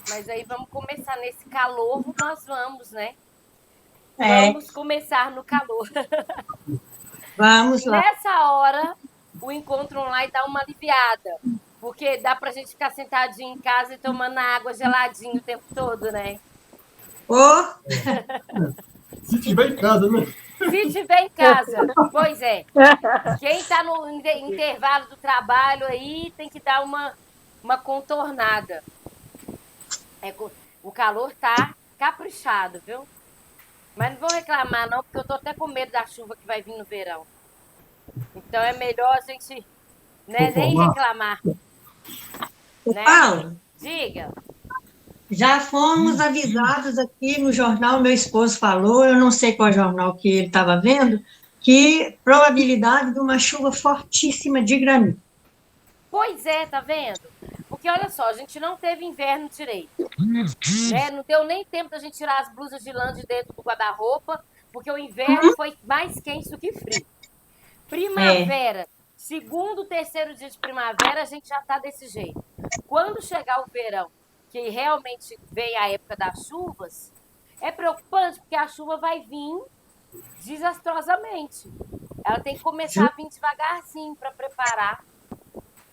Mas aí vamos começar nesse calor, nós vamos, né? É, Vamos começar no calor. vamos lá. Nessa hora, o encontro online dá uma aliviada. Porque dá pra gente ficar sentadinho em casa e tomando água geladinho o tempo todo, né? Ô, Se tiver em casa, né? Se tiver em casa, pois é. Quem está no intervalo do trabalho aí tem que dar uma contornada. O calor tá caprichado, viu? Mas não vou reclamar, não, porque eu tô até com medo da chuva que vai vir no verão. Então é melhor a gente, né, nem Conformar. reclamar, ô, né? Paulo, Diga. já fomos avisados aqui no jornal, meu esposo falou, eu não sei qual jornal que ele estava vendo, que probabilidade de uma chuva fortíssima de granizo. Pois é, tá vendo? Porque olha só, a gente não teve inverno direito, né? Não deu nem tempo da gente tirar as blusas de lã de dentro do guarda-roupa, porque o inverno foi mais quente do que frio. É, Primavera, segundo, terceiro dia de primavera, a gente já está desse jeito. Quando chegar o verão, que realmente vem a época das chuvas, é preocupante porque a chuva vai vir desastrosamente. Ela tem que começar ju- a vir devagarzinho para preparar,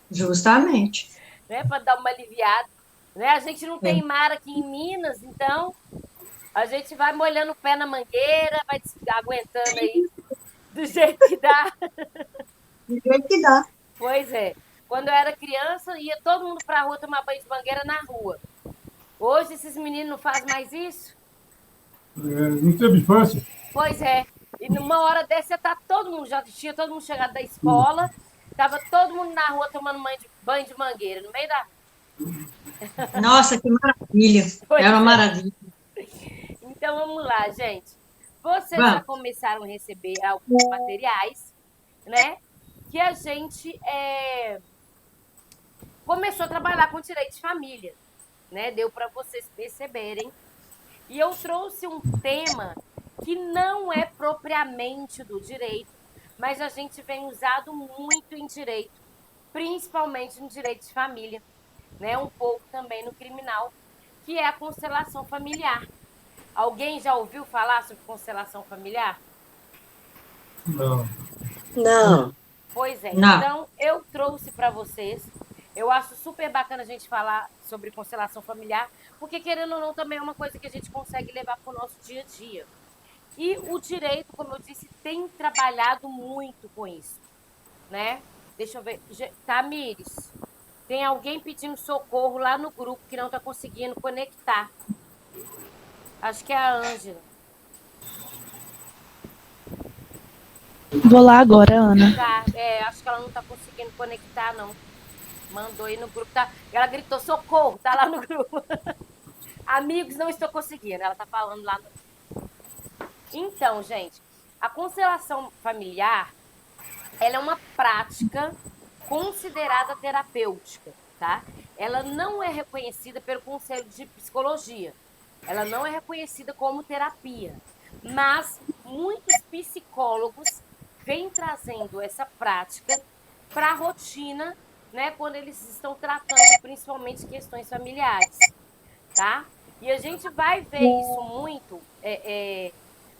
justamente. né, para dar uma aliviada. Né? A gente não tem É, mar aqui em Minas, então a gente vai molhando o pé na mangueira, vai aguentando aí do jeito que dá. do jeito que dá. Pois é. Quando eu era criança, ia todo mundo pra rua tomar banho de mangueira na rua. Hoje, esses meninos não fazem mais isso? Não teve infância? Pois é. E numa hora dessa, tá todo mundo, já tinha todo mundo chegado da escola, tava todo mundo na rua tomando banho de mangueira, no meio da. Nossa, que maravilha. É uma Pois é. maravilha. Então vamos lá, gente. Vocês já Vamos. começaram a receber alguns materiais, né? Que a gente começou a trabalhar com direito de família, né? Deu para vocês perceberem. E eu trouxe um tema que não é propriamente do direito, mas a gente vem usado muito em direito, principalmente no direito de família, né? Um pouco também no criminal, que é a constelação familiar. Alguém já ouviu falar sobre constelação familiar? Não. Não. Pois é, Não. então eu trouxe para vocês. Eu acho super bacana a gente falar sobre constelação familiar, porque querendo ou não também é uma coisa que a gente consegue levar para o nosso dia a dia. E o direito, como eu disse, tem trabalhado muito com isso, né? Deixa eu ver. Tamires, tem alguém pedindo socorro lá no grupo que não está conseguindo conectar. Acho que é a Ângela. Vou lá agora, Ana. Tá, acho que ela não está conseguindo conectar, não. Mandou aí no grupo. Tá? Ela gritou, socorro, tá lá no grupo. Amigos, não estou conseguindo. Ela tá falando lá no. Então, gente, a constelação familiar, ela é uma prática considerada terapêutica, tá? Ela não é reconhecida pelo Conselho de Psicologia. Ela não é reconhecida como terapia. Mas muitos psicólogos vêm trazendo essa prática para a rotina, né, quando eles estão tratando principalmente questões familiares, tá? E a gente vai ver isso muito.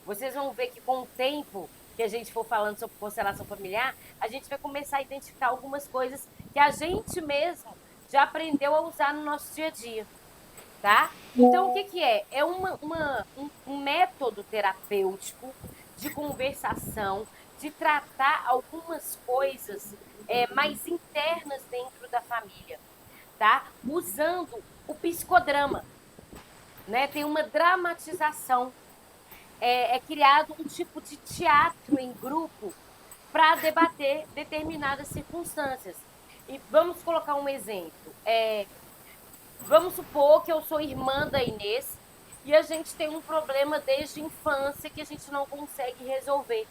Vocês vão ver que com o tempo que a gente for falando sobre constelação familiar, a gente vai começar a identificar algumas coisas que a gente mesmo já aprendeu a usar no nosso dia a dia, tá? Então, o que, que é? É um método terapêutico de conversação, de tratar algumas coisas mais internas dentro da família, tá? Usando o psicodrama, né? Tem uma dramatização. É criado um tipo de teatro em grupo para debater determinadas circunstâncias. E vamos colocar um exemplo. Vamos supor que eu sou irmã da Inês e a gente tem um problema desde a infância que a gente não consegue resolver.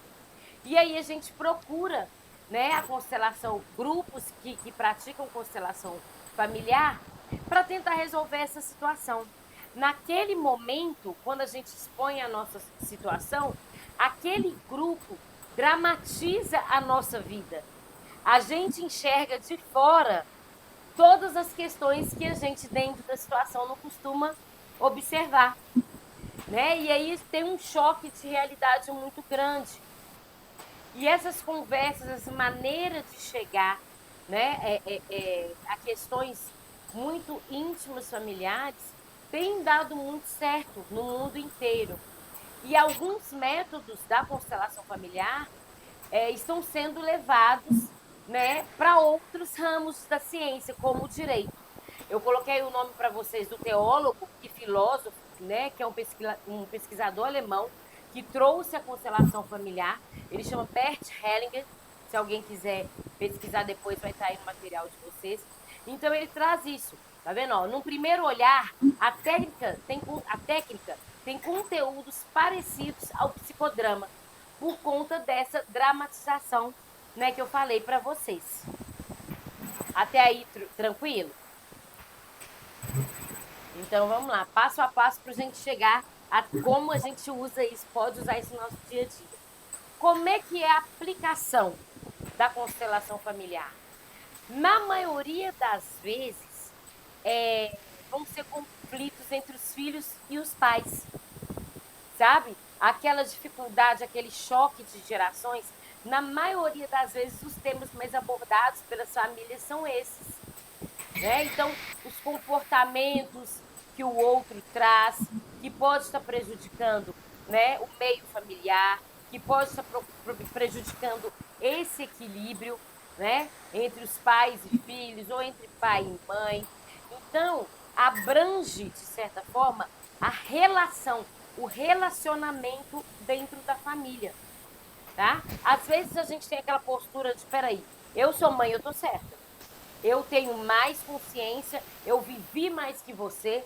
E aí a gente procura, né, a constelação, grupos que praticam constelação familiar para tentar resolver essa situação. Naquele momento, quando a gente expõe a nossa situação, aquele grupo dramatiza a nossa vida. A gente enxerga de fora todas as questões que a gente, dentro da situação, não costuma observar, né? E aí tem um choque de realidade muito grande. E essas conversas, essa maneira de chegar, né, a questões muito íntimas, familiares, tem dado muito certo no mundo inteiro. E alguns métodos da constelação familiar estão sendo levados, né, para outros ramos da ciência, como o direito. Eu coloquei o nome para vocês do teólogo e filósofo, né, que é um pesquisador alemão, que trouxe a constelação familiar. Ele chama Bert Hellinger. Se alguém quiser pesquisar depois, vai estar aí no material de vocês. Então, ele traz isso. Tá vendo? Ó, num primeiro olhar, a técnica tem conteúdos parecidos ao psicodrama, por conta dessa dramatização, né, que eu falei para vocês. Até aí, tranquilo? Então, vamos lá, passo a passo para a gente chegar a como a gente usa isso, pode usar isso no nosso dia a dia. Como é que é a aplicação da constelação familiar? Na maioria das vezes, vão ser conflitos entre os filhos e os pais, sabe? Aquela dificuldade, aquele choque de gerações, na maioria das vezes, os temas mais abordados pelas famílias são esses, né? Então, os comportamentos que o outro traz, que pode estar prejudicando, né, o meio familiar, que pode estar prejudicando esse equilíbrio, né, entre os pais e filhos, ou entre pai e mãe. Então, abrange, de certa forma, a relação, o relacionamento dentro da família, tá? Às vezes a gente tem aquela postura de, peraí, eu sou mãe, eu tô certa. Eu tenho mais consciência, eu vivi mais que você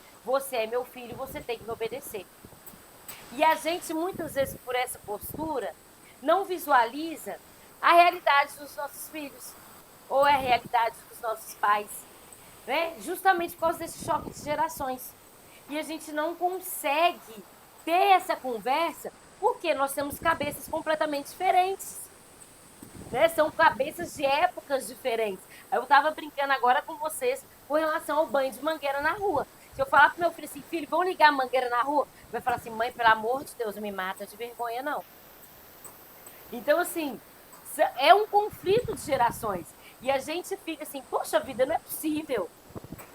é meu filho, você tem que me obedecer. E a gente, muitas vezes, por essa postura, não visualiza a realidade dos nossos filhos, ou a realidade dos nossos pais, né? Justamente por causa desse choque de gerações. E a gente não consegue ter essa conversa porque nós temos cabeças completamente diferentes. Né? São cabeças de épocas diferentes. Eu estava brincando agora com vocês com relação ao banho de mangueira na rua. Se eu falar pro meu filho assim, filho, vamos ligar a mangueira na rua? Vai falar assim, mãe, pelo amor de Deus, não me mata de vergonha, não. Então, assim, é um conflito de gerações. E a gente fica assim, poxa vida, não é possível.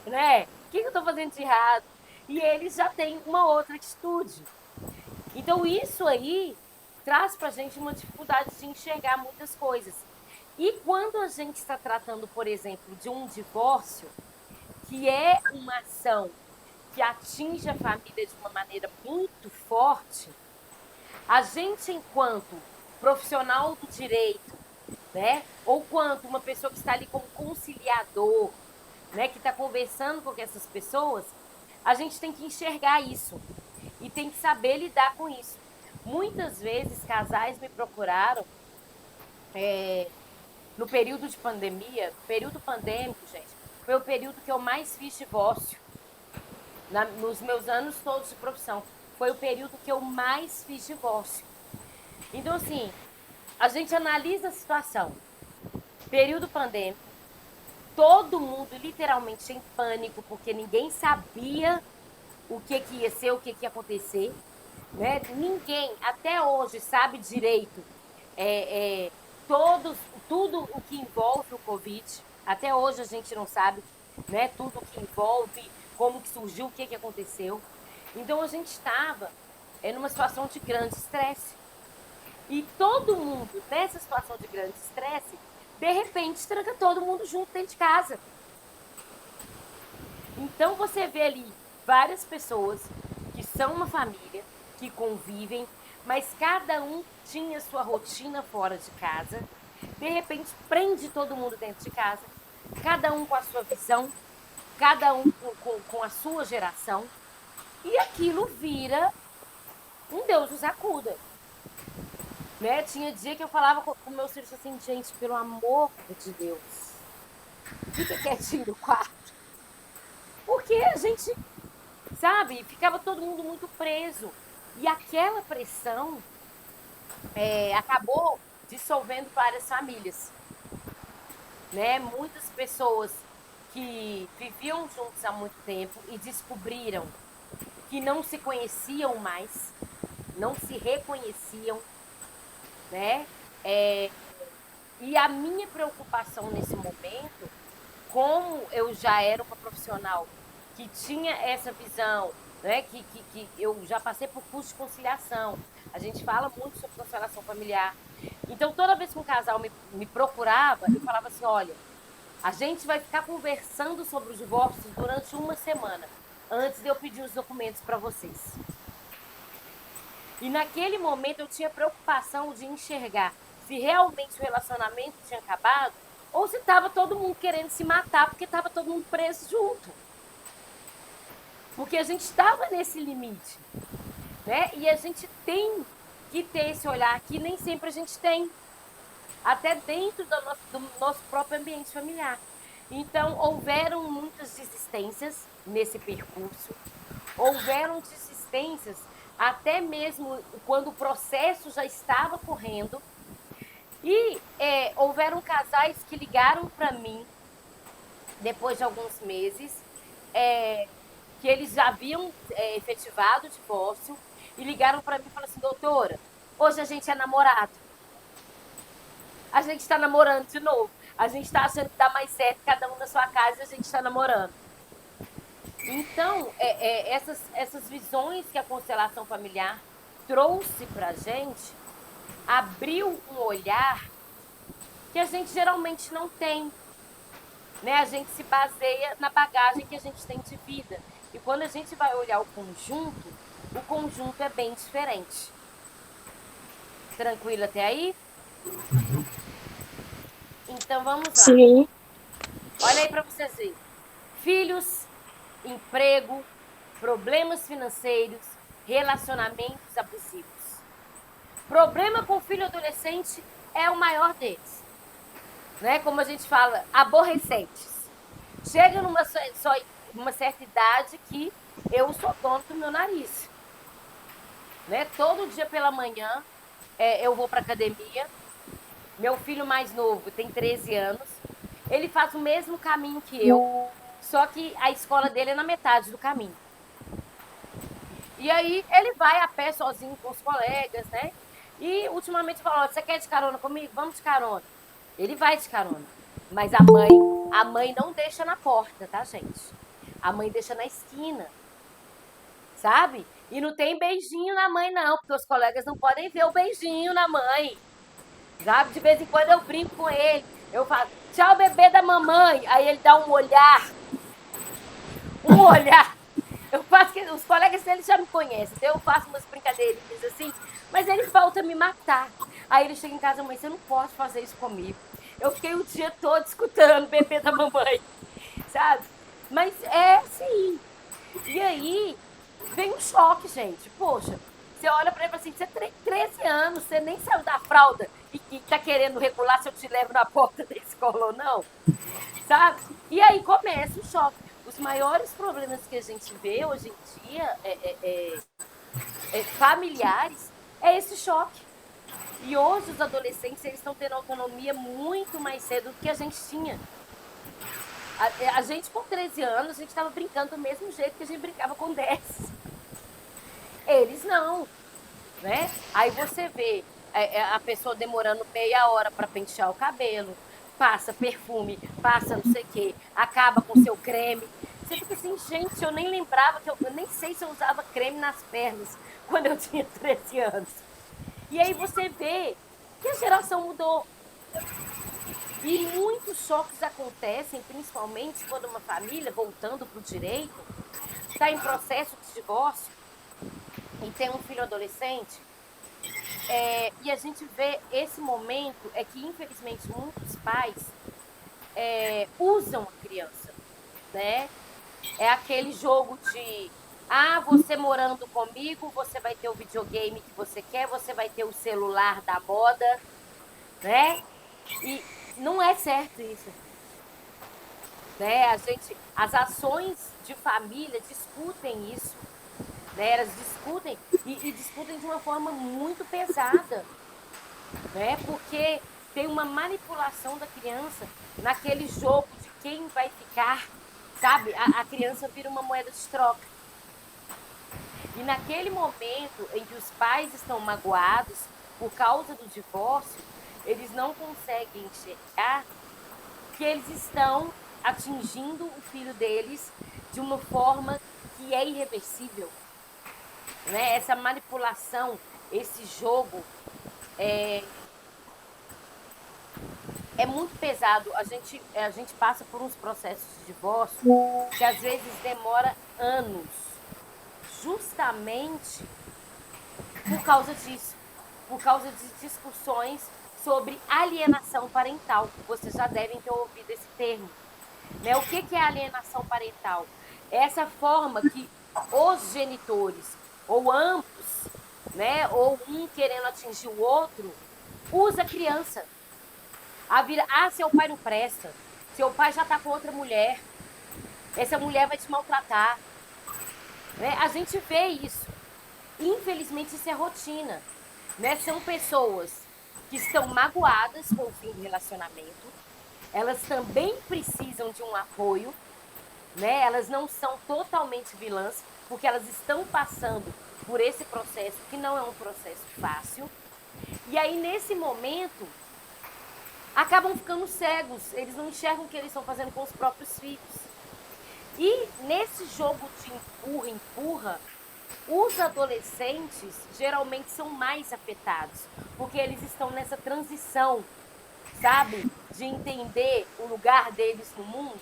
Né? O que eu estou fazendo de errado? E eles já têm uma outra atitude. Então, isso aí traz para a gente uma dificuldade de enxergar muitas coisas. E quando a gente está tratando, por exemplo, de um divórcio, que é uma ação que atinge a família de uma maneira muito forte, a gente, enquanto profissional do direito, né, ou quanto uma pessoa que está ali como conciliador, né, que está conversando com essas pessoas, a gente tem que enxergar isso e tem que saber lidar com isso. Muitas vezes, casais me procuraram no período de pandemia. Período pandêmico, gente, foi o período que eu mais fiz divórcio. Nos meus anos todos de profissão, foi o período que eu mais fiz divórcio. Então, assim, a gente analisa a situação. Período pandêmico, todo mundo literalmente em pânico, porque ninguém sabia o que ia ser, o que ia acontecer. Né? Ninguém até hoje sabe direito tudo o que envolve o Covid. Até hoje a gente não sabe, né, tudo o que envolve, como que surgiu, o que aconteceu. Então a gente estava numa situação de grande estresse. E todo mundo nessa situação de grande estresse, de repente tranca todo mundo junto dentro de casa. Então você vê ali várias pessoas que são uma família, que convivem, mas cada um tinha sua rotina fora de casa. De repente, prende todo mundo dentro de casa, cada um com a sua visão, cada um com a sua geração, e aquilo vira um Deus nos acuda. Né? Tinha dia que eu falava com meus filhos assim, gente, pelo amor de Deus, fica quietinho no quarto. Porque a gente, sabe, ficava todo mundo muito preso. E aquela pressão acabou dissolvendo várias famílias. Né? Muitas pessoas que viviam juntos há muito tempo e descobriram que não se conheciam mais, não se reconheciam, né? E a minha preocupação nesse momento, como eu já era uma profissional que tinha essa visão, né? Que eu já passei por curso de conciliação, a gente fala muito sobre constelação familiar. Então, toda vez que um casal me procurava, eu falava assim, olha, a gente vai ficar conversando sobre os divórcios durante uma semana, antes de eu pedir os documentos para vocês. E naquele momento eu tinha preocupação de enxergar se realmente o relacionamento tinha acabado ou se estava todo mundo querendo se matar porque estava todo mundo preso junto. Porque a gente estava nesse limite, né? E a gente tem que ter esse olhar que nem sempre a gente tem, até dentro do nosso próprio ambiente familiar. Então, houveram muitas desistências nesse percurso, houveram desistências até mesmo quando o processo já estava correndo, e houveram casais que ligaram para mim, depois de alguns meses, que eles já haviam efetivado o divórcio, e ligaram para mim e falaram assim, doutora, hoje a gente é namorado. A gente está namorando de novo. A gente está achando que dá mais certo cada um na sua casa e a gente está namorando. Então, essas visões que a constelação familiar trouxe para a gente, abriu um olhar que a gente geralmente não tem. Né? A gente se baseia na bagagem que a gente tem de vida. E quando a gente vai olhar o conjunto é bem diferente. Tranquilo até aí? Então vamos lá. Sim. Olha aí para vocês verem. Filhos, emprego, problemas financeiros, relacionamentos abusivos. Problema com filho adolescente é o maior deles. Né? Como a gente fala, aborrecentes. Chega numa certa idade que eu sou dono do meu nariz. Né? Todo dia pela manhã eu vou para academia. Meu filho mais novo tem 13 anos. Ele faz o mesmo caminho que eu, só que a escola dele é na metade do caminho. E aí ele vai a pé sozinho com os colegas, né? E ultimamente falou, você quer ir de carona comigo? Vamos de carona. Ele vai de carona. Mas a mãe não deixa na porta, tá, gente? A mãe deixa na esquina. Sabe? E não tem beijinho na mãe, não, porque os colegas não podem ver o beijinho na mãe. Sabe? De vez em quando eu brinco com ele. Eu falo, tchau, bebê da mamãe. Aí ele dá um olhar. Um olhar. Eu faço que os colegas dele já me conhecem. Então eu faço umas brincadeirinhas assim. Mas ele falta me matar. Aí ele chega em casa, mãe, você não pode fazer isso comigo. Eu fiquei o dia todo escutando bebê da mamãe. Sabe? Mas é assim. E aí vem um choque, gente. Poxa, você olha pra ele e fala assim, você tem 13 anos, você nem saiu da fralda e tá querendo regular se eu te levo na porta da escola ou não. Sabe? E aí começa o choque. Os maiores problemas que a gente vê hoje em dia familiares é esse choque. E hoje os adolescentes eles estão tendo autonomia muito mais cedo do que a gente tinha. A gente com 13 anos, a gente estava brincando do mesmo jeito que a gente brincava com 10. Eles não. Né? Aí você vê a pessoa demorando meia hora para pentear o cabelo, passa perfume, passa não sei o quê, acaba com seu creme. Você fica assim, gente, eu nem lembrava, eu nem sei se eu usava creme nas pernas quando eu tinha 13 anos. E aí você vê que a geração mudou. E muitos choques acontecem, principalmente quando uma família, voltando para o direito, está em processo de divórcio e tem um filho adolescente. E a gente vê esse momento é que, infelizmente, muitos pais usam a criança, né? É aquele jogo de você morando comigo, você vai ter o videogame que você quer, você vai ter o celular da moda, né? E não é certo isso. Né? As ações de família discutem isso. Né? Elas discutem e discutem de uma forma muito pesada. Né? Porque tem uma manipulação da criança naquele jogo de quem vai ficar, sabe? A criança vira uma moeda de troca. E naquele momento em que os pais estão magoados por causa do divórcio, eles não conseguem enxergar que eles estão atingindo o filho deles de uma forma que é irreversível. Né? Essa manipulação, esse jogo é muito pesado. A gente passa por uns processos de divórcio que às vezes demora anos, justamente por causa disso, por causa de discussões sobre alienação parental. Vocês já devem ter ouvido esse termo. Né? O que é alienação parental? É essa forma que os genitores, ou ambos, né, ou um querendo atingir o outro, usa a criança. Seu pai não presta, seu pai já está com outra mulher, essa mulher vai te maltratar. Né? A gente vê isso. Infelizmente, isso é rotina. Né? São pessoas que estão magoadas com o fim do relacionamento, elas também precisam de um apoio, né? Elas não são totalmente vilãs, porque elas estão passando por esse processo, que não é um processo fácil. E aí, nesse momento, acabam ficando cegos, eles não enxergam o que eles estão fazendo com os próprios filhos. E nesse jogo de empurra, os adolescentes geralmente são mais afetados, porque eles estão nessa transição, sabe? De entender o lugar deles no mundo.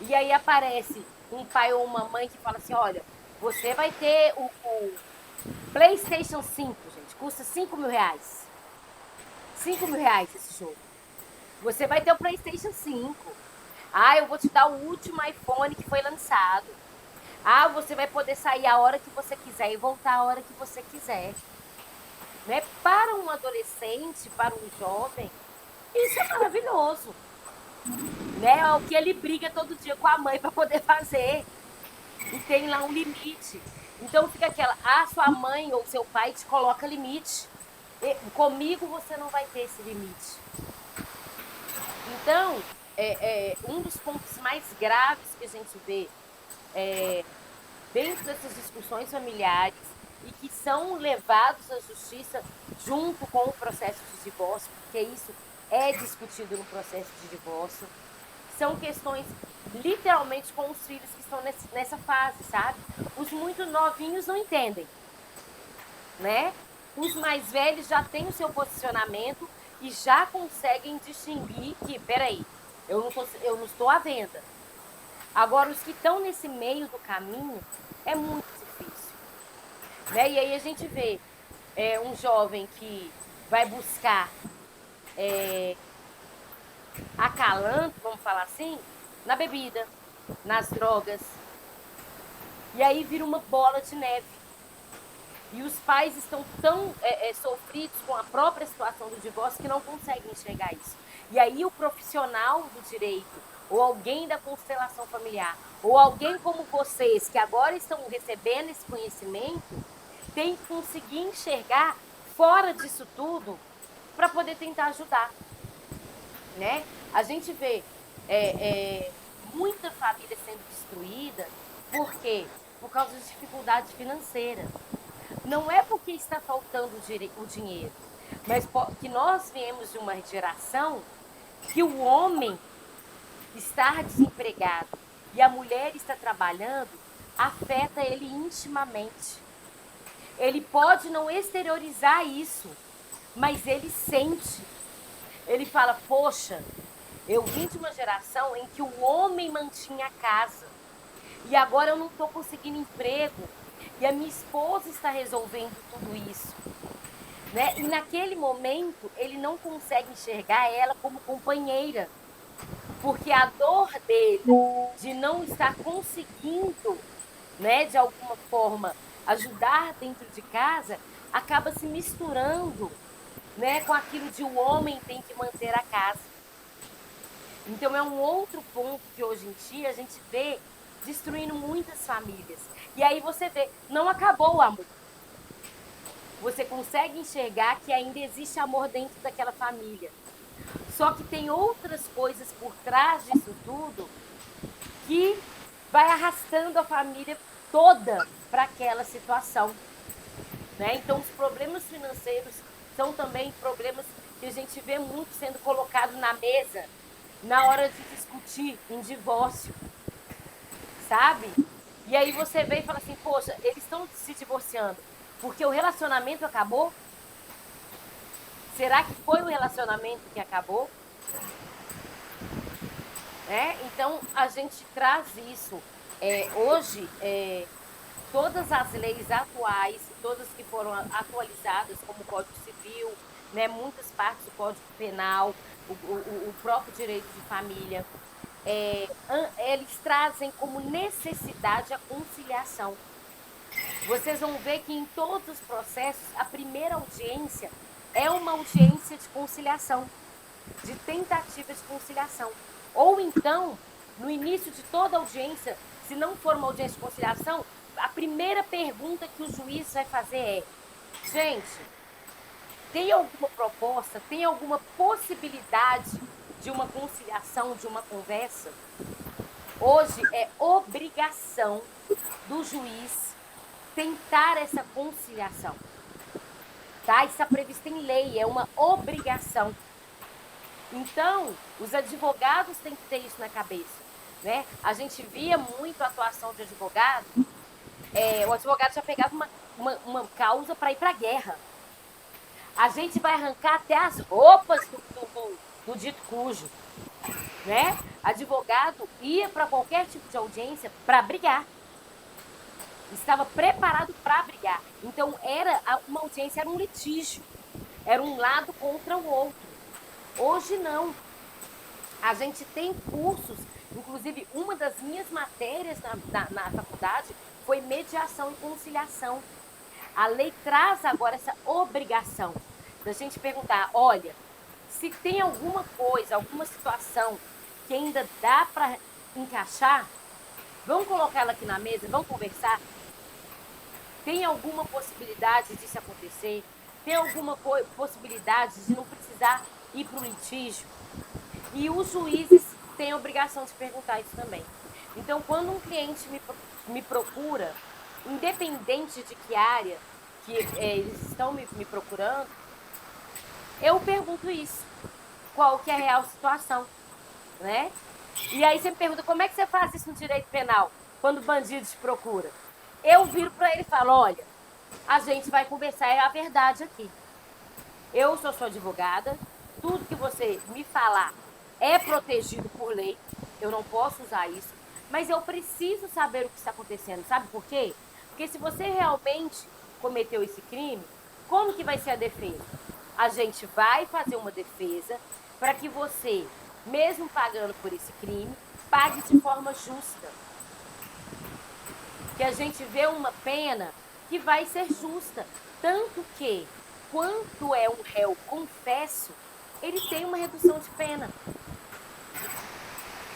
E aí aparece um pai ou uma mãe que fala assim, olha, você vai ter o PlayStation 5, gente, custa R$5.000. R$5.000 esse jogo. Você vai ter o PlayStation 5. Ah, eu vou te dar o último iPhone que foi lançado. Ah, você vai poder sair a hora que você quiser e voltar a hora que você quiser. Né? Para um adolescente, para um jovem, isso é maravilhoso. Né? É o que ele briga todo dia com a mãe para poder fazer. E tem lá um limite. Então fica aquela, sua mãe ou seu pai te coloca limite. Comigo você não vai ter esse limite. Então, um dos pontos mais graves que a gente vê dentro dessas discussões familiares e que são levados à justiça junto com o processo de divórcio, porque isso é discutido no processo de divórcio, são questões literalmente com os filhos que estão nessa fase, sabe? Os muito novinhos não entendem, né? Os mais velhos já têm o seu posicionamento e já conseguem distinguir que, peraí, eu não estou à venda. Agora, os que estão nesse meio do caminho, é muito difícil. Né? E aí a gente vê um jovem que vai buscar acalanto, vamos falar assim, na bebida, nas drogas. E aí vira uma bola de neve. E os pais estão tão sofridos com a própria situação do divórcio que não conseguem enxergar isso. E aí o profissional do direito, ou alguém da constelação familiar, ou alguém como vocês, que agora estão recebendo esse conhecimento, tem que conseguir enxergar fora disso tudo para poder tentar ajudar. Né? A gente vê muita família sendo destruída, por quê? Por causa de dificuldade financeira. Não é porque está faltando o dinheiro, mas que nós viemos de uma geração que o homem estar desempregado e a mulher está trabalhando afeta ele intimamente. Ele pode não exteriorizar isso, mas ele sente. Ele fala, poxa, eu vim de uma geração em que o homem mantinha a casa e agora eu não estou conseguindo emprego e a minha esposa está resolvendo tudo isso. Né? E naquele momento ele não consegue enxergar ela como companheira, porque a dor dele de não estar conseguindo, né, de alguma forma, ajudar dentro de casa, acaba se misturando, né, com aquilo de o homem tem que manter a casa. Então é um outro ponto que hoje em dia a gente vê destruindo muitas famílias. E aí você vê, não acabou o amor. Você consegue enxergar que ainda existe amor dentro daquela família. Só que tem outras coisas por trás disso tudo que vai arrastando a família toda para aquela situação, né? Então, os problemas financeiros são também problemas que a gente vê muito sendo colocado na mesa na hora de discutir em divórcio, sabe? E aí você vê e fala assim, poxa, eles estão se divorciando porque o relacionamento acabou? Será que foi o relacionamento que acabou? Então, a gente traz isso. Hoje, todas as leis atuais, todas que foram atualizadas, como o Código Civil, né, muitas partes do Código Penal, o próprio direito de família, eles trazem como necessidade a conciliação. Vocês vão ver que em todos os processos, a primeira audiência é uma audiência de conciliação, de tentativa de conciliação. Ou então, no início de toda audiência, se não for uma audiência de conciliação, a primeira pergunta que o juiz vai fazer é: gente, tem alguma proposta, tem alguma possibilidade de uma conciliação, de uma conversa? Hoje é obrigação do juiz tentar essa conciliação. Tá? Isso está previsto em lei, é uma obrigação. Então, os advogados têm que ter isso na cabeça, né? A gente via muito a atuação de advogado, o advogado já pegava uma causa para ir para a guerra. A gente vai arrancar até as roupas do dito cujo, né? Advogado ia para qualquer tipo de audiência para brigar. Estava preparado para brigar. Então, uma audiência era um litígio. Era um lado contra o outro. Hoje, não. A gente tem cursos, inclusive, uma das minhas matérias na faculdade foi mediação e conciliação. A lei traz agora essa obrigação da gente perguntar, olha, se tem alguma coisa, alguma situação que ainda dá para encaixar, vamos colocar ela aqui na mesa, vamos conversar? Tem alguma possibilidade disso acontecer? Tem alguma possibilidade de não precisar ir para o litígio? E os juízes têm a obrigação de perguntar isso também. Então, quando um cliente me procura, independente de que área que eles estão me procurando, eu pergunto isso. Qual que é a real situação, né? E aí você me pergunta, como é que você faz isso no direito penal, quando o bandido te procura? Eu viro para ele e falo, olha, a gente vai conversar a verdade aqui. Eu sou sua advogada, tudo que você me falar é protegido por lei, eu não posso usar isso, mas eu preciso saber o que está acontecendo, sabe por quê? Porque se você realmente cometeu esse crime, como que vai ser a defesa? A gente vai fazer uma defesa para que você, mesmo pagando por esse crime, pague de forma justa. Que a gente vê uma pena que vai ser justa. Tanto que, quando é um réu confesso, ele tem uma redução de pena.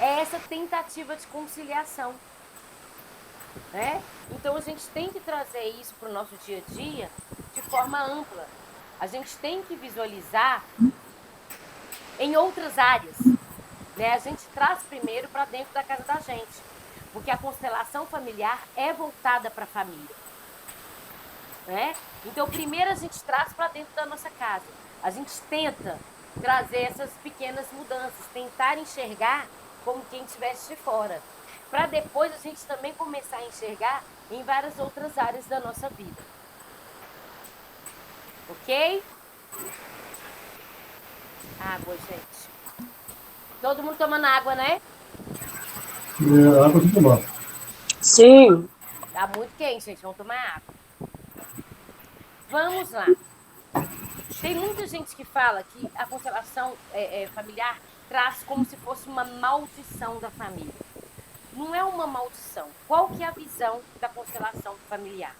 É essa tentativa de conciliação, né? Então, a gente tem que trazer isso para o nosso dia a dia de forma ampla. A gente tem que visualizar em outras áreas, né? A gente traz primeiro para dentro da casa da gente, porque a constelação familiar é voltada para a família, né? Então, primeiro a gente traz para dentro da nossa casa. A gente tenta trazer essas pequenas mudanças, tentar enxergar como quem estivesse de fora, para depois a gente também começar a enxergar em várias outras áreas da nossa vida. Ok? Água, gente. Todo mundo tomando água, né? Água de tomar. Sim. Tá muito quente, gente. Vamos tomar água. Vamos lá. Tem muita gente que fala que a constelação familiar traz como se fosse uma maldição da família. Não é uma maldição. Qual que é a visão da constelação familiar?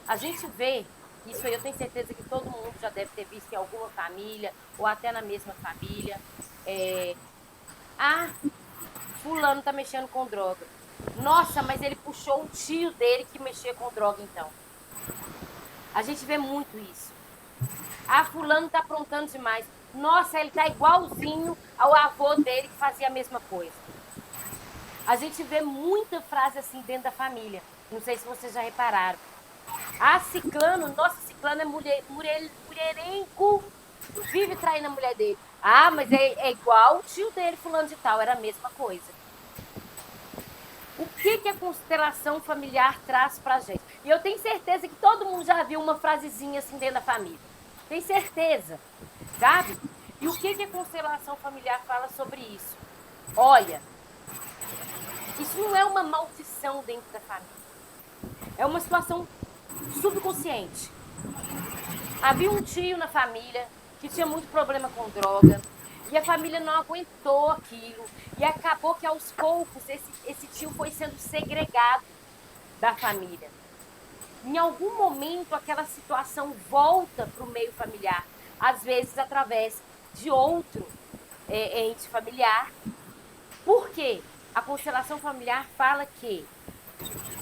A gente vê, isso aí eu tenho certeza que todo mundo já deve ter visto em alguma família, ou até na mesma família. Fulano tá mexendo com droga. Nossa, mas ele puxou um tio dele que mexia com droga, então. A gente vê muito isso. Fulano tá aprontando demais. Nossa, ele tá igualzinho ao avô dele que fazia a mesma coisa. A gente vê muita frase assim dentro da família. Não sei se vocês já repararam. Ah, ciclano, nossa, ciclano é mulherengo, vive traindo a mulher dele. Ah, mas é igual o tio dele, fulano de tal, era a mesma coisa. O que a constelação familiar traz pra gente? E eu tenho certeza que todo mundo já viu uma frasezinha assim dentro da família. Tem certeza, sabe? E o que a constelação familiar fala sobre isso? Olha, isso não é uma maldição dentro da família. É uma situação subconsciente. Havia um tio na família que tinha muito problema com droga e a família não aguentou aquilo e acabou que aos poucos esse tio foi sendo segregado da família. Em algum momento aquela situação volta para o meio familiar, às vezes através de outro ente familiar. Por quê? A constelação familiar fala que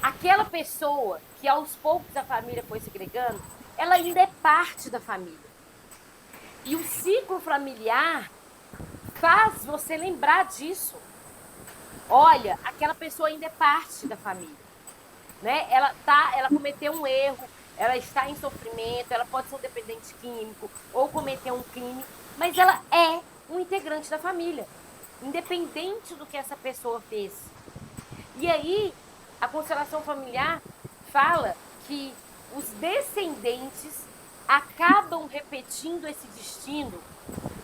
aquela pessoa que aos poucos a família foi segregando, ela ainda é parte da família. E o ciclo familiar faz você lembrar disso. Olha, aquela pessoa ainda é parte da família, né? Ela cometeu um erro, ela está em sofrimento, ela pode ser um dependente químico ou cometer um crime, mas ela é um integrante da família, independente do que essa pessoa fez. E aí, a constelação familiar fala que os descendentes acabam repetindo esse destino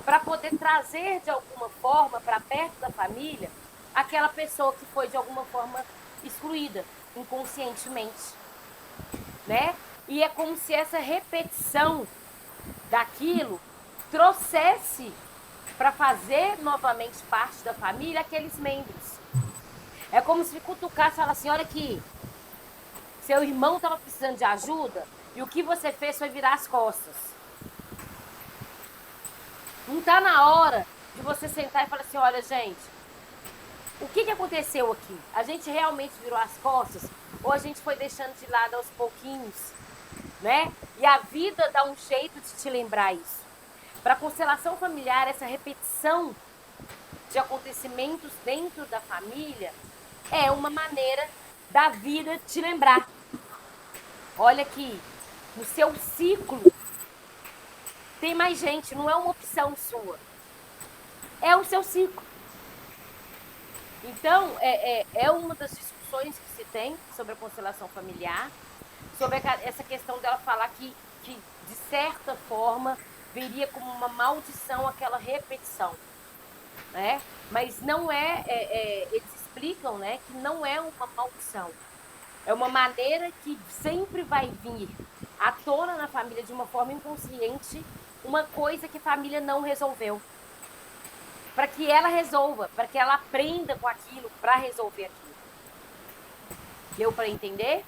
para poder trazer de alguma forma para perto da família aquela pessoa que foi de alguma forma excluída inconscientemente, né? E é como se essa repetição daquilo trouxesse para fazer novamente parte da família aqueles membros. É como se cutucasse e falasse assim, olha aqui, seu irmão estava precisando de ajuda e o que você fez foi virar as costas. Não está na hora de você sentar e falar assim, olha, gente, o que aconteceu aqui? A gente realmente virou as costas ou a gente foi deixando de lado aos pouquinhos, né? E a vida dá um jeito de te lembrar isso. Para a constelação familiar, essa repetição de acontecimentos dentro da família é uma maneira da vida te lembrar. Olha aqui, no seu ciclo tem mais gente, não é uma opção sua. É o seu ciclo. Então, é uma das discussões que se tem sobre a constelação familiar, sobre essa questão dela falar que de certa forma, veria como uma maldição aquela repetição, né? Mas não eles explicam, né, que não é uma maldição. É uma maneira que sempre vai vir à tona na família de uma forma inconsciente uma coisa que a família não resolveu. Para que ela resolva, para que ela aprenda com aquilo, para resolver aquilo. Deu para entender?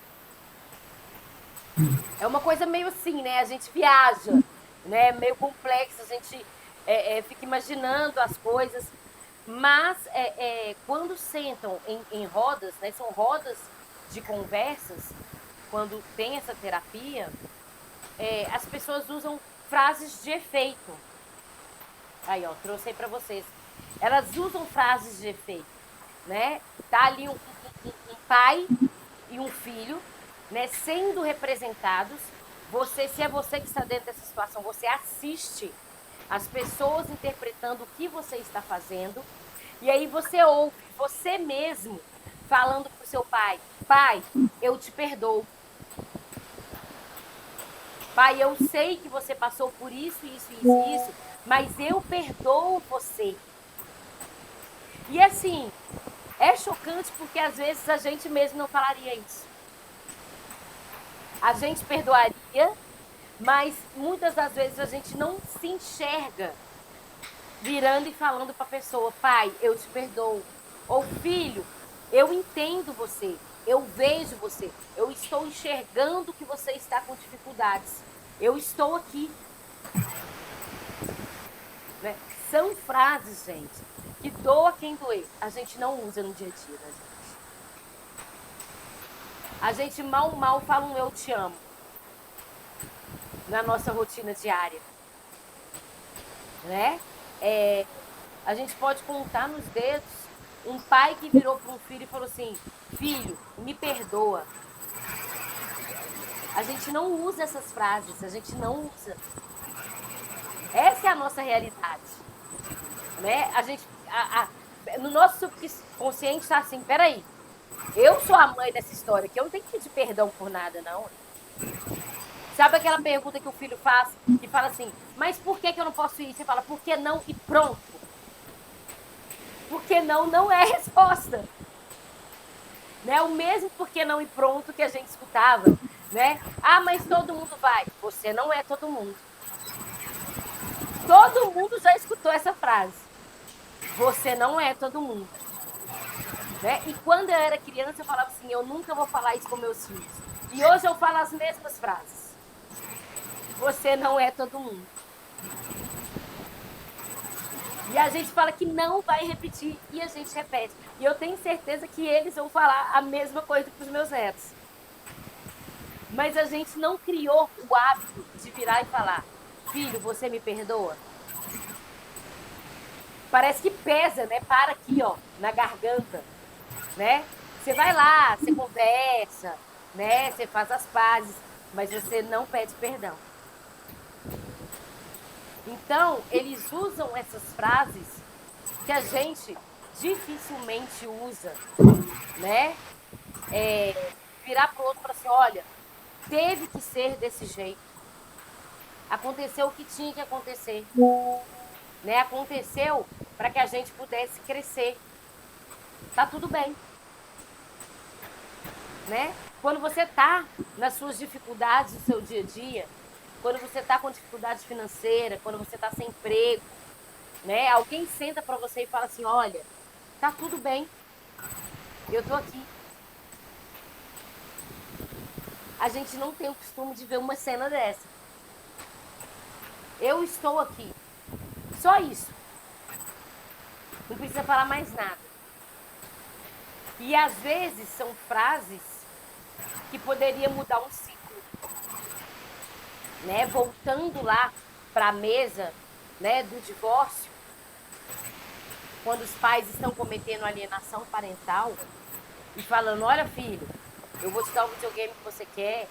É uma coisa meio assim, né? A gente viaja, né? Meio complexo, a gente fica imaginando as coisas. Mas quando sentam em rodas, né? São rodas de conversas, quando tem essa terapia, as pessoas usam frases de efeito. Aí, ó, trouxe aí para vocês. Elas usam frases de efeito, né? Tá ali um pai e um filho, né, sendo representados. Se é você que está dentro dessa situação, você assiste as pessoas interpretando o que você está fazendo. E aí você ouve você mesmo falando pro seu pai: pai, eu te perdoo. Pai, eu sei que você passou por isso, isso, isso, isso, mas eu perdoo você. E assim, é chocante porque às vezes a gente mesmo não falaria isso. A gente perdoaria, mas muitas das vezes a gente não se enxerga virando e falando para a pessoa: pai, eu te perdoo. Ou filho, eu entendo você, eu vejo você, eu estou enxergando que você está com dificuldades. Eu estou aqui. Né? São frases, gente, que doa quem doer. A gente não usa no dia a dia, né, gente? A gente mal fala um eu te amo na nossa rotina diária. né? A gente pode contar nos dedos um pai que virou para um filho e falou assim: filho, me perdoa. A gente não usa essas frases, a gente não usa. Essa é a nossa realidade, né? No nosso subconsciente está assim: peraí, eu sou a mãe dessa história aqui, eu não tenho que pedir perdão por nada, não. Sabe aquela pergunta que o filho faz, que fala assim: mas por que eu não posso ir? Você fala: por que não? E pronto. Porque não é a resposta. Né? O mesmo porque não e pronto que a gente escutava. Né? Ah, mas todo mundo vai. Você não é todo mundo. Todo mundo já escutou essa frase. Você não é todo mundo. Né? E quando eu era criança, eu falava assim: eu nunca vou falar isso com meus filhos. E hoje eu falo as mesmas frases. Você não é todo mundo. E a gente fala que não vai repetir e a gente repete. E eu tenho certeza que eles vão falar a mesma coisa para os meus netos. Mas a gente não criou o hábito de virar e falar: filho, você me perdoa? Parece que pesa, né? Para aqui, ó, na garganta, né? Você vai lá, você conversa, né? Você faz as pazes, mas você não pede perdão. Então, eles usam essas frases que a gente dificilmente usa, né? Virar para o outro e falar assim: olha, teve que ser desse jeito. Aconteceu o que tinha que acontecer. Né? Aconteceu para que a gente pudesse crescer. Tá tudo bem. Né? Quando você está nas suas dificuldades do seu dia a dia, quando você está com dificuldade financeira, quando você está sem emprego, né? Alguém senta para você e fala assim: olha, tá tudo bem, eu tô aqui. A gente não tem o costume de ver uma cena dessa. Eu estou aqui. Só isso. Não precisa falar mais nada. E às vezes são frases que poderiam mudar um ciclo. Né? Voltando lá para a mesa, né, do divórcio, quando os pais estão cometendo alienação parental e falando: olha, filho, eu vou te dar o videogame que você quer,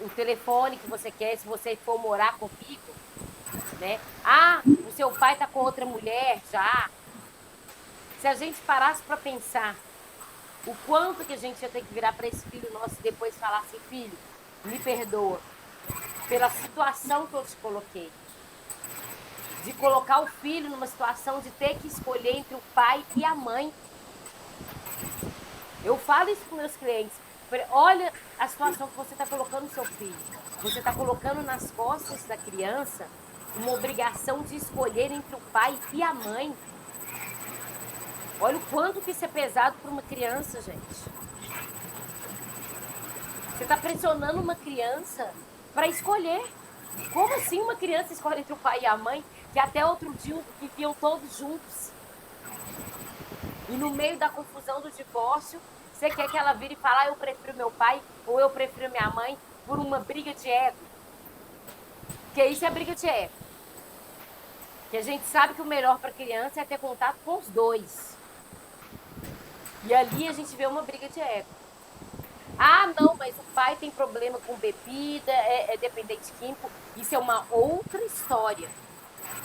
o telefone que você quer, se você for morar comigo, né? Ah, o seu pai está com outra mulher já. Se a gente parasse para pensar o quanto que a gente ia ter que virar para esse filho nosso e depois falar assim: filho, me perdoa pela situação que eu te coloquei. De colocar o filho numa situação de ter que escolher entre o pai e a mãe. Eu falo isso com meus clientes. Olha a situação que você está colocando no seu filho. Você está colocando nas costas da criança uma obrigação de escolher entre o pai e a mãe. Olha o quanto que isso é pesado para uma criança, gente. Você está pressionando uma criança para escolher. Como assim uma criança escolhe entre o pai e a mãe, que até outro dia viviam todos juntos? E no meio da confusão do divórcio, você quer que ela vire e fale: eu prefiro meu pai ou eu prefiro minha mãe, por uma briga de ego? Porque isso é briga de ego. Que a gente sabe que o melhor para a criança é ter contato com os dois. E ali a gente vê uma briga de ego. Ah, não, mas o pai tem problema com bebida, é dependente químico. Isso é uma outra história.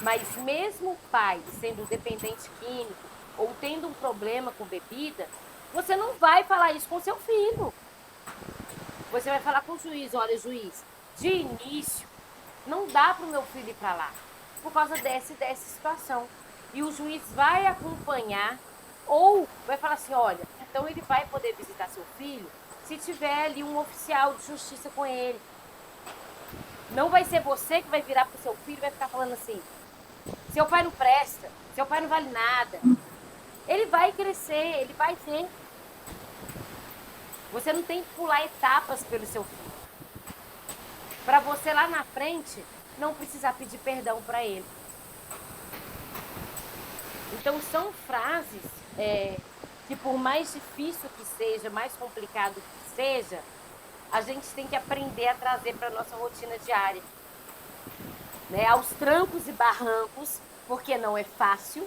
Mas mesmo o pai sendo dependente químico ou tendo um problema com bebida, você não vai falar isso com seu filho. Você vai falar com o juiz: olha, juiz, de início, não dá para o meu filho ir para lá, por causa dessa situação. E o juiz vai acompanhar ou vai falar assim: olha, então ele vai poder visitar seu filho se tiver ali um oficial de justiça com ele. Não vai ser você que vai virar para o seu filho e vai ficar falando assim: seu pai não presta, seu pai não vale nada. Ele vai crescer, ele vai ter. Você não tem que pular etapas pelo seu filho. Para você lá na frente não precisar pedir perdão para ele. Então são frases que, por mais difícil que seja, mais complicado que seja, a gente tem que aprender a trazer para a nossa rotina diária. Né? Aos trancos e barrancos, porque não é fácil,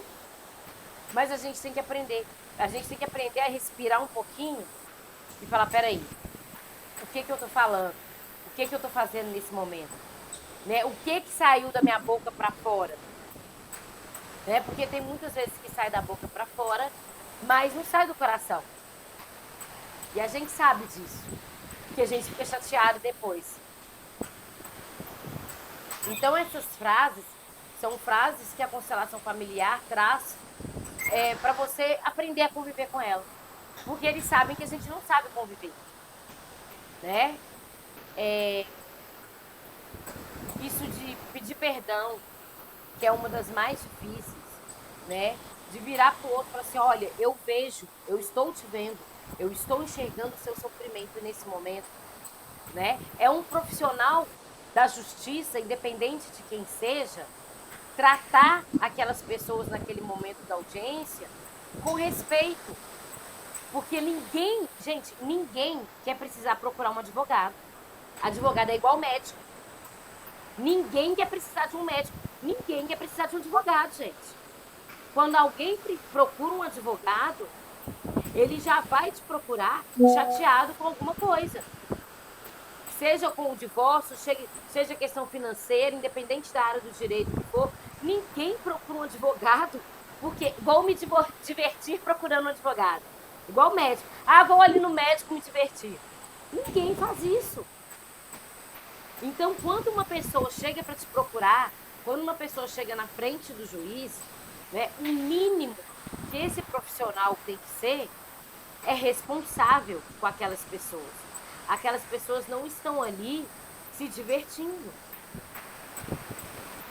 mas a gente tem que aprender. A gente tem que aprender a respirar um pouquinho e falar, peraí, o que eu tô falando? O que eu tô fazendo nesse momento? Né? O que saiu da minha boca para fora? Né? Porque tem muitas vezes que sai da boca para fora, mas não sai do coração. E a gente sabe disso, que a gente fica chateado depois. Então essas frases são frases que a constelação familiar traz para você aprender a conviver com ela. Porque eles sabem que a gente não sabe conviver. Né? Isso de pedir perdão, que é uma das mais difíceis, né? De virar pro outro e falar assim, olha, eu vejo, eu estou te vendo, eu estou enxergando o seu sofrimento nesse momento, né? É um profissional da justiça, independente de quem seja, tratar aquelas pessoas naquele momento da audiência com respeito. Porque ninguém, gente, ninguém quer precisar procurar um advogado. Advogado é igual médico. Ninguém quer precisar de um médico. Ninguém quer precisar de um advogado, gente. Quando alguém procura um advogado, ele já vai te procurar chateado com alguma coisa. Seja com o divórcio, seja questão financeira, independente da área do direito que for, ninguém procura um advogado porque vou me divertir procurando um advogado. Igual médico. Ah, vou ali no médico me divertir. Ninguém faz isso. Então, quando uma pessoa chega para te procurar, quando uma pessoa chega na frente do juiz, né, o mínimo que esse profissional tem que ser é responsável com aquelas pessoas. Aquelas pessoas não estão ali se divertindo.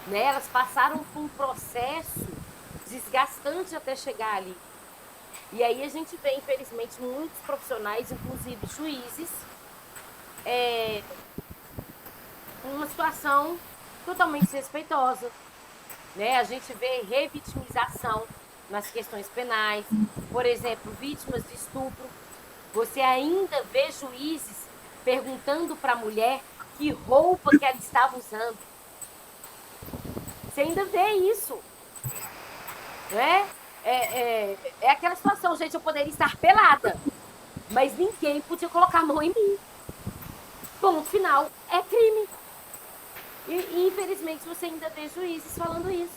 Né? Elas passaram por um processo desgastante até chegar ali. E aí a gente vê, infelizmente, muitos profissionais, inclusive juízes, numa situação totalmente desrespeitosa. Né? A gente vê revitimização nas questões penais. Por exemplo, vítimas de estupro. Você ainda vê juízes perguntando para a mulher que roupa que ela estava usando. Você ainda vê isso. Né? É aquela situação, gente, eu poderia estar pelada, mas ninguém podia colocar a mão em mim. Ponto final. É crime. E infelizmente você ainda vê juízes falando isso.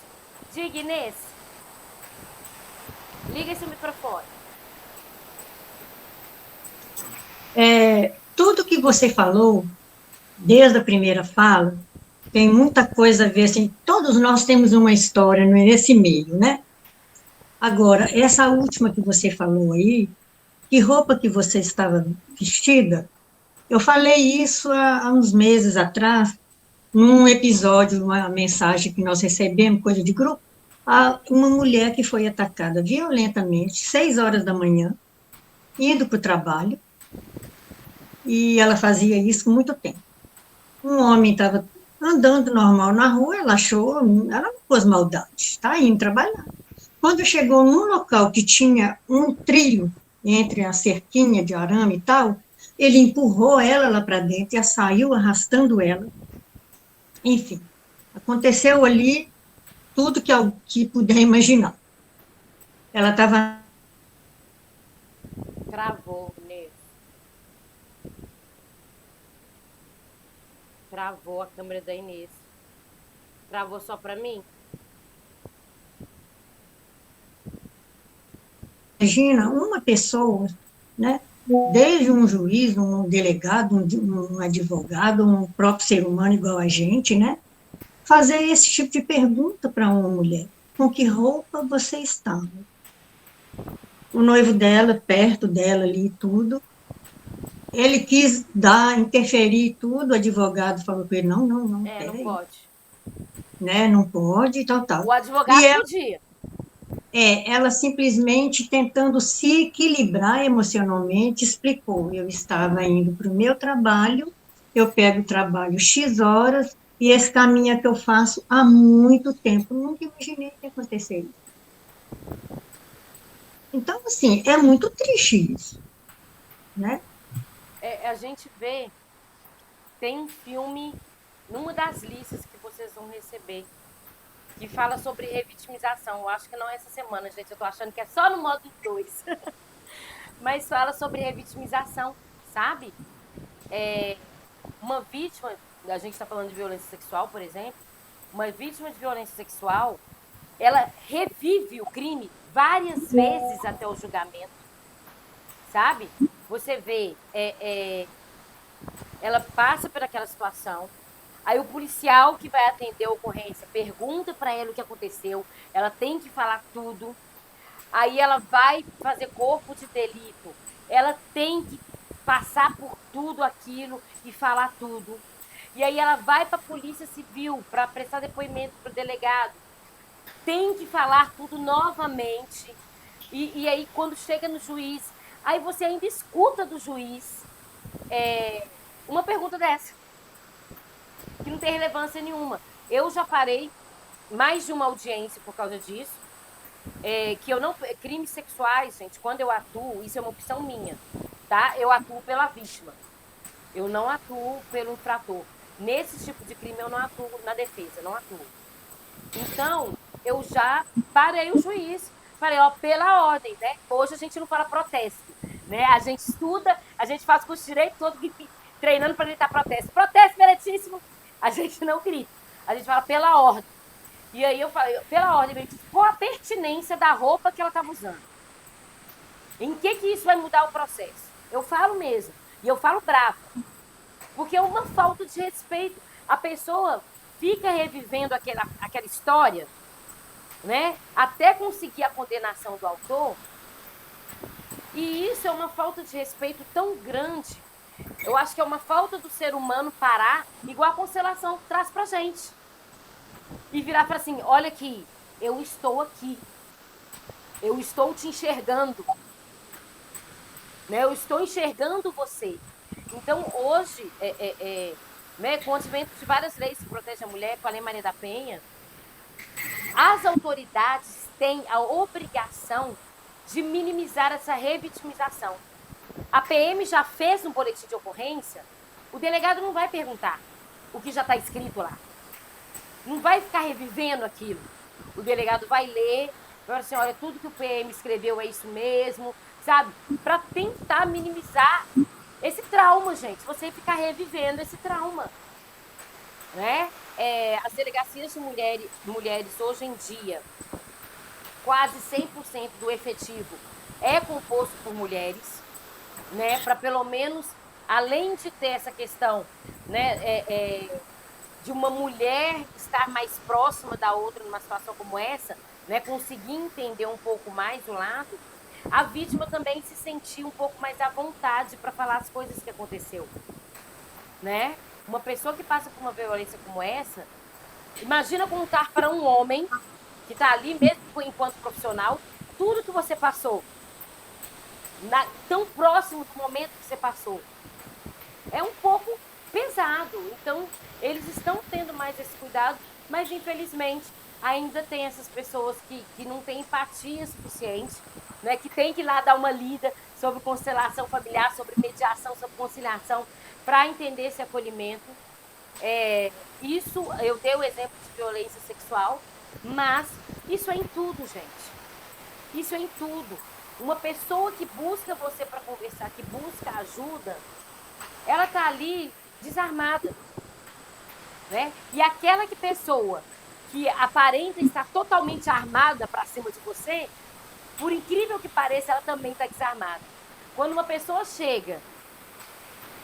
Diga, Inês. Liga esse microfone. Tudo que você falou, desde a primeira fala, tem muita coisa a ver, assim, todos nós temos uma história nesse meio, né? Agora, essa última que você falou aí, que roupa que você estava vestida, eu falei isso há uns meses atrás, num episódio, uma mensagem que nós recebemos, coisa de grupo, uma mulher que foi atacada violentamente, 6 horas da manhã, indo para o trabalho, e ela fazia isso por muito tempo. Um homem estava andando normal na rua, ela achou, ela não pôs maldade, está indo trabalhar. Quando chegou num local que tinha um trilho entre a cerquinha de arame e tal, ele empurrou ela lá para dentro e saiu arrastando ela. Enfim, aconteceu ali tudo que puder imaginar. Ela estava... Travou, Inês. Travou a câmera da Inês. Travou só para mim? Imagina uma pessoa, né? Desde um juiz, um delegado, um advogado, um próprio ser humano igual a gente, né? Fazer esse tipo de pergunta para uma mulher. Com que roupa você estava? O noivo dela, perto dela ali e tudo. Ele quis interferir tudo, o advogado falou para ele, não, Não pode. Né? Não pode, tal. O advogado podia. Ela simplesmente tentando se equilibrar emocionalmente, explicou, eu estava indo para o meu trabalho, eu pego o trabalho X horas, e esse caminho é que eu faço há muito tempo, nunca imaginei que ia acontecer isso. Então, assim, é muito triste isso, né? A gente vê, tem um filme, numa das listas que vocês vão receber, que fala sobre revitimização. Eu acho que não é essa semana, gente. Eu tô achando que é só no módulo 2. Mas fala sobre revitimização, sabe? Uma vítima, a gente está falando de violência sexual, por exemplo, uma vítima de violência sexual, ela revive o crime várias vezes até o julgamento, sabe? Você vê, ela passa por aquela situação, aí o policial que vai atender a ocorrência pergunta para ela o que aconteceu, ela tem que falar tudo, aí ela vai fazer corpo de delito, ela tem que passar por tudo aquilo e falar tudo. E aí ela vai para a Polícia Civil para prestar depoimento para o delegado. Tem que falar tudo novamente. E aí quando chega no juiz, aí você ainda escuta do juiz uma pergunta dessa, que não tem relevância nenhuma. Eu já parei mais de uma audiência por causa disso. Que eu não. Crimes sexuais, gente, quando eu atuo, isso é uma opção minha, tá? Eu atuo pela vítima. Eu não atuo pelo infrator. Nesse tipo de crime, eu não atuo na defesa, não atuo. Então, eu já parei o juiz. Falei, ó, pela ordem, né? Hoje a gente não fala protesto, né? A gente estuda, a gente faz curso de direito todo treinando para gritar protesto. Protesto, meritíssimo! A gente não grita. A gente fala pela ordem. E aí eu falei, pela ordem, qual a pertinência da roupa que ela estava usando? Em que isso vai mudar o processo? Eu falo mesmo. E eu falo brava. Porque é uma falta de respeito. A pessoa fica revivendo aquela história, né? Até conseguir a condenação do autor. E isso é uma falta de respeito tão grande. Eu acho que é uma falta do ser humano parar, igual a Constelação traz pra gente. E virar para assim, olha aqui, eu estou aqui. Eu estou te enxergando. Né? Eu estou enxergando você. Então, hoje, né, com o advento de várias leis que protegem a mulher, com a Lei Maria da Penha, as autoridades têm a obrigação de minimizar essa revitimização. A PM já fez um boletim de ocorrência, o delegado não vai perguntar o que já está escrito lá. Não vai ficar revivendo aquilo. O delegado vai ler, vai falar assim, olha, tudo que o PM escreveu é isso mesmo, sabe? Para tentar minimizar esse trauma, gente. Você ficar revivendo esse trauma. Né? As delegacias de mulheres hoje em dia, quase 100% do efetivo é composto por mulheres, né? Para pelo menos, além de ter essa questão, né, de uma mulher estar mais próxima da outra numa situação como essa, né, conseguir entender um pouco mais o lado, a vítima também se sentir um pouco mais à vontade para falar as coisas que aconteceu, né? Uma pessoa que passa por uma violência como essa, imagina contar para um homem que está ali, mesmo enquanto profissional, tudo que você passou, tão próximo do momento que você passou. É um pouco pesado. Então, eles estão tendo mais esse cuidado, mas infelizmente ainda tem essas pessoas que não têm empatia suficiente, né? Que tem que ir lá dar uma lida sobre constelação familiar, sobre mediação, sobre conciliação, para entender esse acolhimento. Isso, eu dei o exemplo de violência sexual, mas isso é em tudo, gente. Isso é em tudo. Uma pessoa que busca você para conversar, que busca ajuda, ela está ali desarmada, né? E aquela pessoa que aparenta estar totalmente armada para cima de você, por incrível que pareça, ela também está desarmada. Quando uma pessoa chega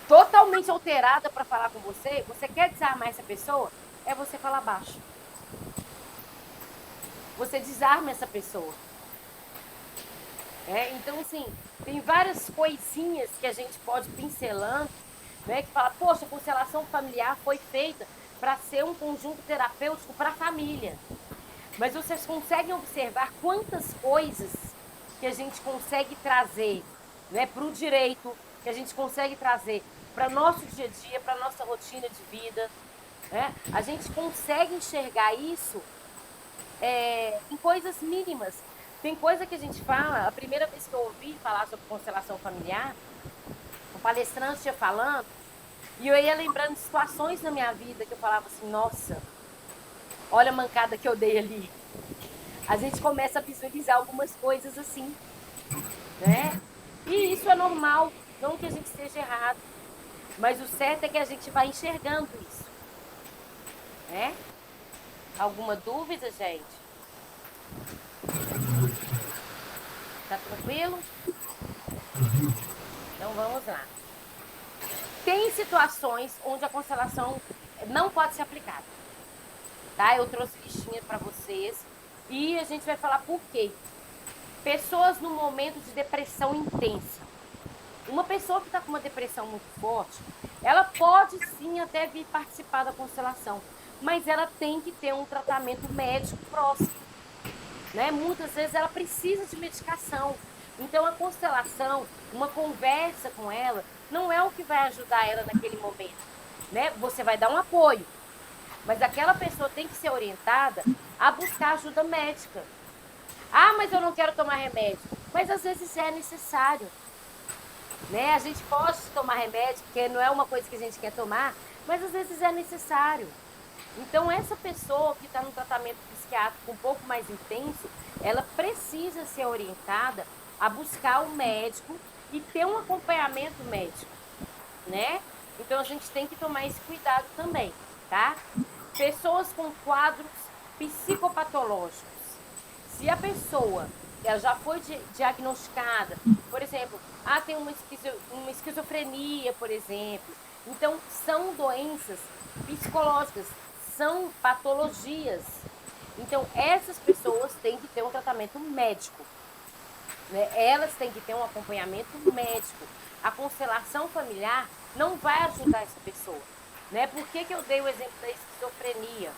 totalmente alterada para falar com você, você quer desarmar essa pessoa? É você falar baixo. Você desarma essa pessoa. Então, assim, tem várias coisinhas que a gente pode pincelando, né, que fala, poxa, a constelação familiar foi feita para ser um conjunto terapêutico para a família. Mas vocês conseguem observar quantas coisas que a gente consegue trazer, né, para o direito, que a gente consegue trazer para o nosso dia a dia, para a nossa rotina de vida. Né? A gente consegue enxergar isso em coisas mínimas. Tem coisa que a gente fala, a primeira vez que eu ouvi falar sobre constelação familiar, o palestrante ia falando, e eu ia lembrando de situações na minha vida que eu falava assim, nossa, olha a mancada que eu dei ali. A gente começa a visualizar algumas coisas assim, né? E isso é normal, não que a gente esteja errado, mas o certo é que a gente vai enxergando isso, né? Alguma dúvida, gente? Tá tranquilo? Então vamos lá. Tem situações onde a constelação não pode ser aplicada, tá? Eu trouxe listinha para vocês e a gente vai falar por quê. Pessoas no momento de depressão intensa. Uma pessoa que está com uma depressão muito forte, ela pode sim até vir participar da constelação, mas ela tem que ter um tratamento médico próximo, né? Muitas vezes ela precisa de medicação. Então a constelação, uma conversa com ela, não é o que vai ajudar ela naquele momento, né? Você vai dar um apoio, mas aquela pessoa tem que ser orientada a buscar ajuda médica. Ah, mas eu não quero tomar remédio. Mas às vezes é necessário, né? A gente pode tomar remédio, porque não é uma coisa que a gente quer tomar, mas às vezes é necessário. Então, essa pessoa que está no tratamento psiquiátrico um pouco mais intenso, ela precisa ser orientada a buscar o médico e ter um acompanhamento médico, né? Então, a gente tem que tomar esse cuidado também, tá? Pessoas com quadros psicopatológicos. Se a pessoa ela já foi diagnosticada, por exemplo, tem uma esquizofrenia, por exemplo. Então, são doenças psicológicas, são patologias. Então, essas pessoas têm que ter um tratamento médico, né? Elas têm que ter um acompanhamento médico. A constelação familiar não vai ajudar essa pessoa, né? Por que eu dei o exemplo da esquizofrenia?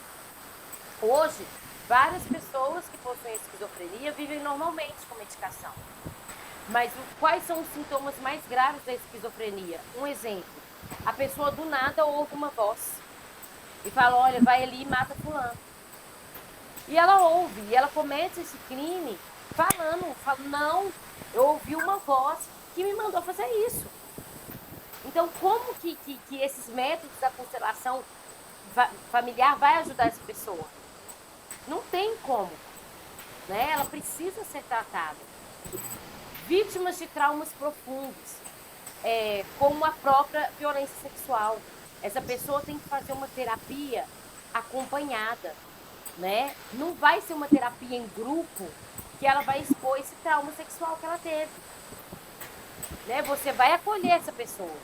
Hoje, várias pessoas que possuem esquizofrenia vivem normalmente com medicação. Mas quais são os sintomas mais graves da esquizofrenia? Um exemplo, a pessoa do nada ouve uma voz e fala, olha, vai ali e mata fulano. E ela ouve, e ela comete esse crime falando, não, eu ouvi uma voz que me mandou fazer isso. Então, como que esses métodos da constelação familiar vai ajudar essa pessoa? Não tem como, né? Ela precisa ser tratada. Vítimas de traumas profundos, como a própria violência sexual. Essa pessoa tem que fazer uma terapia acompanhada, né? Não vai ser uma terapia em grupo que ela vai expor esse trauma sexual que ela teve, né? Você vai acolher essa pessoa.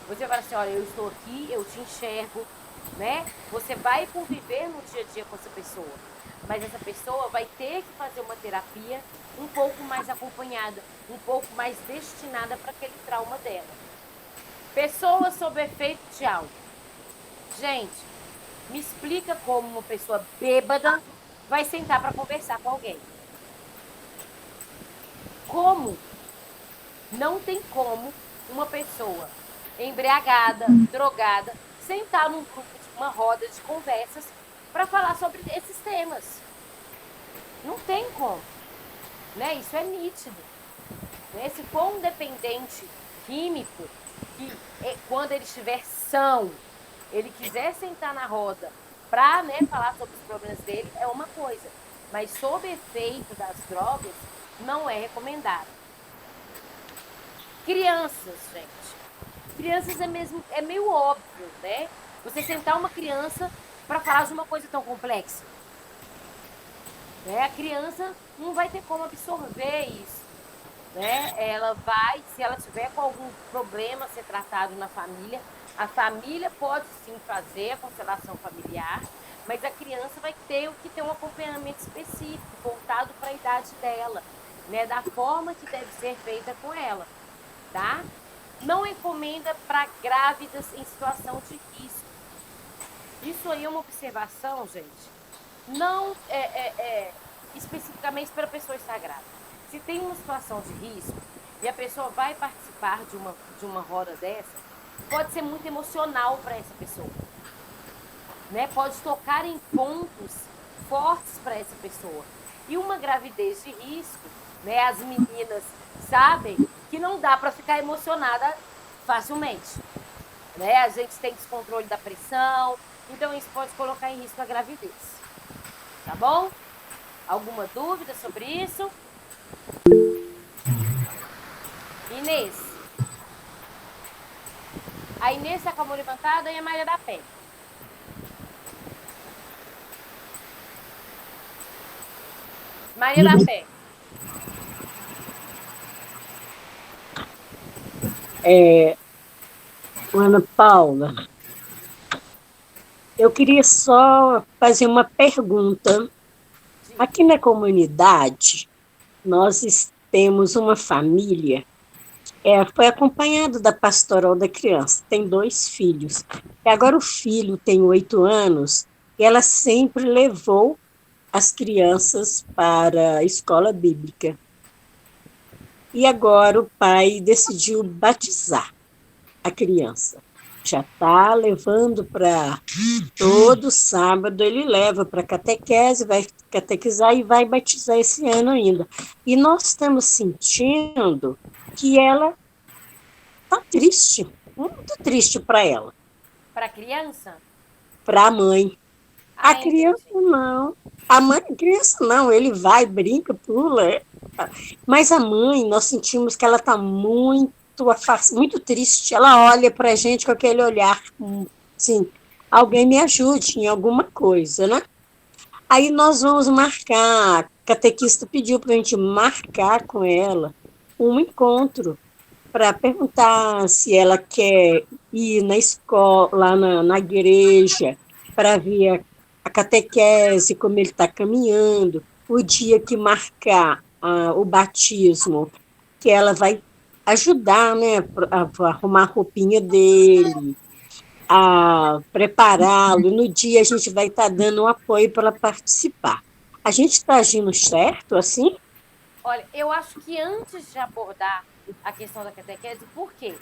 Você vai assim, olha, eu estou aqui, eu te enxergo, né? Você vai conviver no dia a dia com essa pessoa. Mas essa pessoa vai ter que fazer uma terapia um pouco mais acompanhada, um pouco mais destinada para aquele trauma dela. Pessoas sob efeito de álcool. Gente, me explica como uma pessoa bêbada vai sentar para conversar com alguém. Como? Não tem como uma pessoa embriagada, drogada, sentar num grupo de uma roda de conversas para falar sobre esses temas. Não tem como, né? Isso é nítido, né? Se for um dependente químico, que quando ele estiver são, ele quiser sentar na roda para, né, falar sobre os problemas dele, é uma coisa. Mas sob efeito das drogas, não é recomendado. Crianças, gente. Crianças é meio óbvio, né? Você sentar uma criança para falar de uma coisa tão complexa. Né? A criança não vai ter como absorver isso. Né? Ela vai, se ela tiver com algum problema a ser tratado na família, a família pode sim fazer a constelação familiar, mas a criança vai ter que ter um acompanhamento específico, voltado para a idade dela, né? Da forma que deve ser feita com ela, tá? Não recomenda para grávidas em situação de risco. Isso aí é uma observação, gente, não especificamente para a pessoa estar grávida. Se tem uma situação de risco e a pessoa vai participar de uma roda dessa, pode ser muito emocional para essa pessoa, né? Pode tocar em pontos fortes para essa pessoa. E uma gravidez de risco, né? As meninas sabem que não dá para ficar emocionada facilmente, né? A gente tem descontrole da pressão, então isso pode colocar em risco a gravidez. Tá bom? Alguma dúvida sobre isso? Inês. A Inês está com a mão levantada e a Maria da Pé. Maria da Pé. Ana Paula, eu queria só fazer uma pergunta. Aqui na comunidade, temos uma família, foi acompanhado da pastoral da criança, tem 2 filhos. E agora o filho tem 8 anos e ela sempre levou as crianças para a escola bíblica. E agora o pai decidiu batizar a criança. Já está levando para todo sábado, ele leva para catequese, vai catequizar e vai batizar esse ano ainda. E nós estamos sentindo que ela está triste, muito triste para ela. Para a criança? Para a mãe. A criança entendi. não. A criança não, ele vai, brinca, pula. Mas a mãe, nós sentimos que ela está muito triste. Ela olha para a gente com aquele olhar, assim, alguém me ajude em alguma coisa, né? Aí nós vamos marcar, a catequista pediu para a gente marcar com ela um encontro para perguntar se ela quer ir na escola, lá na igreja, para ver a catequese, como ele está caminhando, o dia que marcar o batismo, que ela vai ajudar, né, a arrumar a roupinha dele, a prepará-lo. No dia a gente vai estar dando um apoio para ela participar. A gente está agindo certo, assim? Olha, eu acho que antes de abordar a questão da catequese, por quê?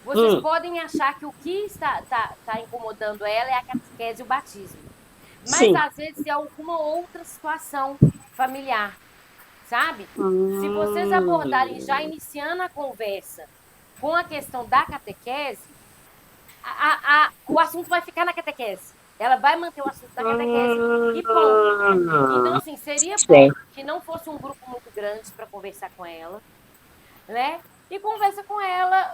Vocês podem achar que o que está incomodando ela é a catequese e o batismo. Mas, Sim. às vezes, é alguma outra situação familiar, sabe? Se vocês abordarem já iniciando a conversa com a questão da catequese, o assunto vai ficar na catequese. Ela vai manter o assunto da catequese e ponto. Então, assim, seria bom que não fosse um grupo muito grande para conversar com ela, né? E conversa com ela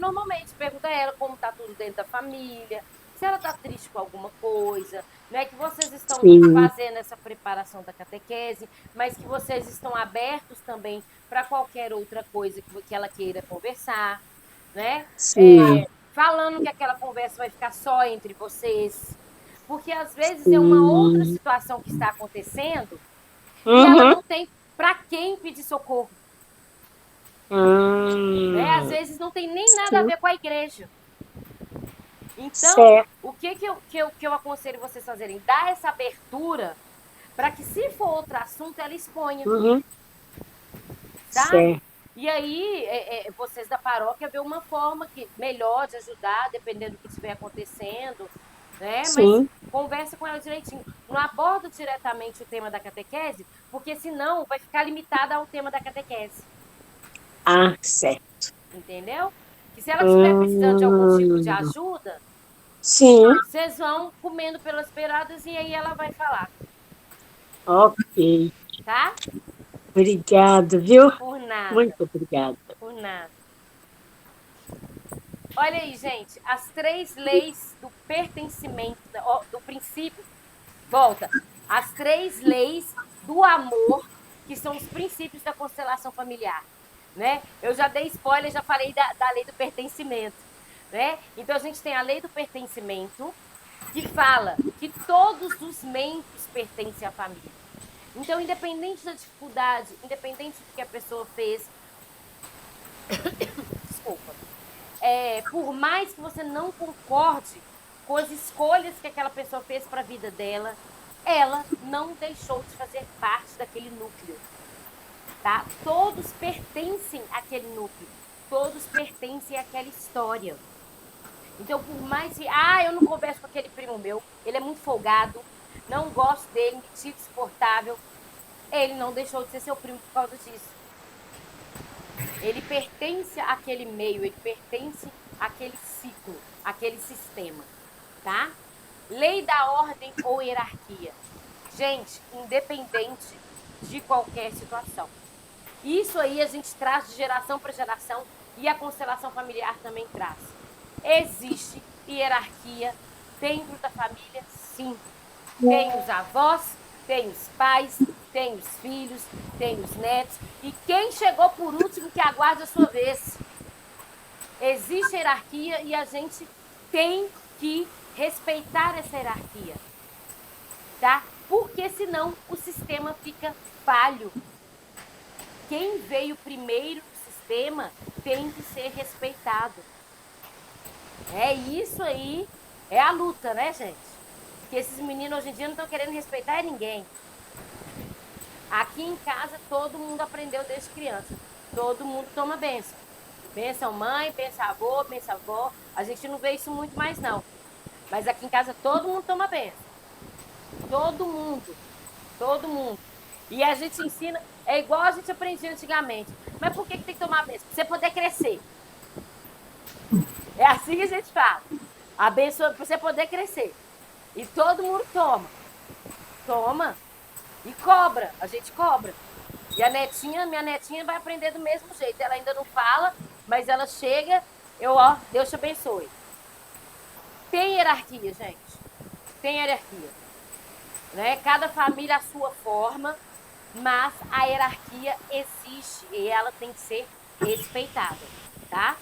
normalmente, pergunta a ela como está tudo dentro da família, se ela está triste com alguma coisa, né? Que vocês estão fazendo essa preparação da catequese, mas que vocês estão abertos também para qualquer outra coisa que ela queira conversar, né? Falando que aquela conversa vai ficar só entre vocês, porque às vezes é uma outra situação que está acontecendo e ela não tem para quem pedir socorro. Às vezes não tem nem nada a ver com a igreja. Então, o que eu aconselho vocês fazerem? Dar essa abertura para que, se for outro assunto, ela exponha. Sabe? E aí, vocês da paróquia vê uma forma melhor de ajudar, dependendo do que estiver acontecendo, né? Mas conversa com ela direitinho. Não aborda diretamente o tema da catequese, porque senão vai ficar limitada ao tema da catequese. Certo. Entendeu? Que se ela estiver precisando de algum tipo de ajuda, vocês vão comendo pelas beiradas e aí ela vai falar. Ok. Tá? Obrigada, viu? Por nada. Muito obrigada. Por nada. Olha aí, gente, as 3 leis do pertencimento, do princípio. Volta. As 3 leis do amor, que são os princípios da constelação familiar. Né? Eu já dei spoiler, já falei da lei do pertencimento. Né? Então, a gente tem a lei do pertencimento, que fala que todos os membros pertencem à família. Então, independente da dificuldade, independente do que a pessoa fez, desculpa, por mais que você não concorde com as escolhas que aquela pessoa fez para a vida dela, ela não deixou de fazer parte daquele núcleo. Tá? Todos pertencem àquele núcleo, todos pertencem àquela história. Então, por mais que, eu não converso com aquele primo meu, ele é muito folgado, não gosto dele, me tira insuportável, ele não deixou de ser seu primo por causa disso. Ele pertence àquele meio, ele pertence àquele ciclo, àquele sistema, tá? Lei da ordem ou hierarquia. Gente, independente de qualquer situação. Isso aí a gente traz de geração para geração e a constelação familiar também traz. Existe hierarquia dentro da família, sim. Tem os avós, tem os pais, tem os filhos, tem os netos. E quem chegou por último que aguarde a sua vez. Existe hierarquia e a gente tem que respeitar essa hierarquia. Tá? Porque senão o sistema fica falho. Quem veio primeiro no sistema tem que ser respeitado. É isso aí, é a luta, né, gente? Porque esses meninos hoje em dia não estão querendo respeitar ninguém. Aqui em casa todo mundo aprendeu desde criança. Todo mundo toma bênção. Bênção mãe, bênção avô, bênção avó. A gente não vê isso muito mais não. Mas aqui em casa todo mundo toma bênção. Todo mundo. Todo mundo. E a gente ensina, é igual a gente aprendia antigamente. Mas por que tem que tomar bênção? Pra você poder crescer. É assim que a gente fala. A bênção é pra você poder crescer. E todo mundo toma. Toma. E cobra. A gente cobra. E a netinha, minha netinha vai aprender do mesmo jeito. Ela ainda não fala, mas ela chega, Deus te abençoe. Tem hierarquia, gente. Tem hierarquia. Né? Cada família a sua forma, mas a hierarquia existe e ela tem que ser respeitada, tá?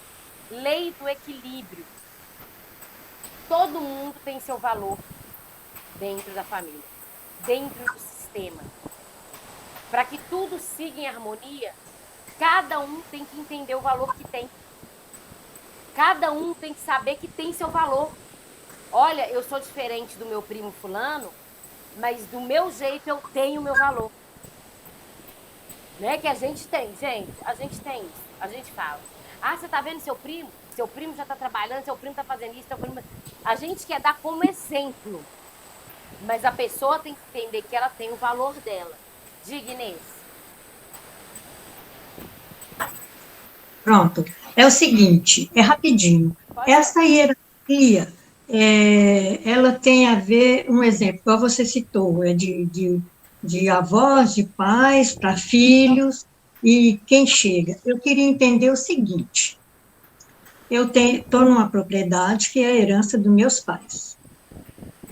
Lei do equilíbrio. Todo mundo tem seu valor dentro da família, dentro do sistema. Para que tudo siga em harmonia, cada um tem que entender o valor que tem. Cada um tem que saber que tem seu valor. Olha, eu sou diferente do meu primo fulano, mas do meu jeito eu tenho o meu valor. Né? Que a gente tem, gente. A gente tem isso. A gente fala. Ah, você tá vendo seu primo? Seu primo já tá trabalhando, seu primo tá fazendo isso, seu primo... A gente quer dar como exemplo. Mas a pessoa tem que entender que ela tem o valor dela. Diga, Inês. Pronto. É o seguinte, é rapidinho. Essa hierarquia, ela tem a ver, um exemplo, igual você citou, é de avós, de pais, para filhos, e quem chega. Eu queria entender o seguinte, eu estou numa propriedade que é a herança dos meus pais.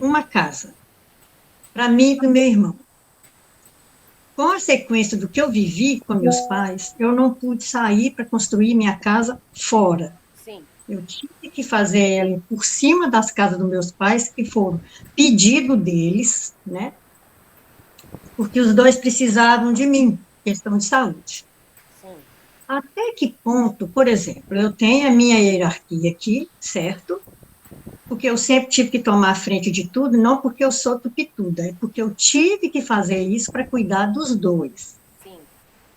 Uma casa, para mim e para o meu irmão. Com a sequência do que eu vivi com meus pais, eu não pude sair para construir minha casa fora. Sim. Eu tive que fazer ela por cima das casas dos meus pais, que foram pedido deles, né? Porque os dois precisavam de mim, questão de saúde. Sim. Até que ponto, por exemplo, eu tenho a minha hierarquia aqui, certo? Porque eu sempre tive que tomar a frente de tudo, não porque eu sou tupituda, é porque eu tive que fazer isso para cuidar dos dois. Sim.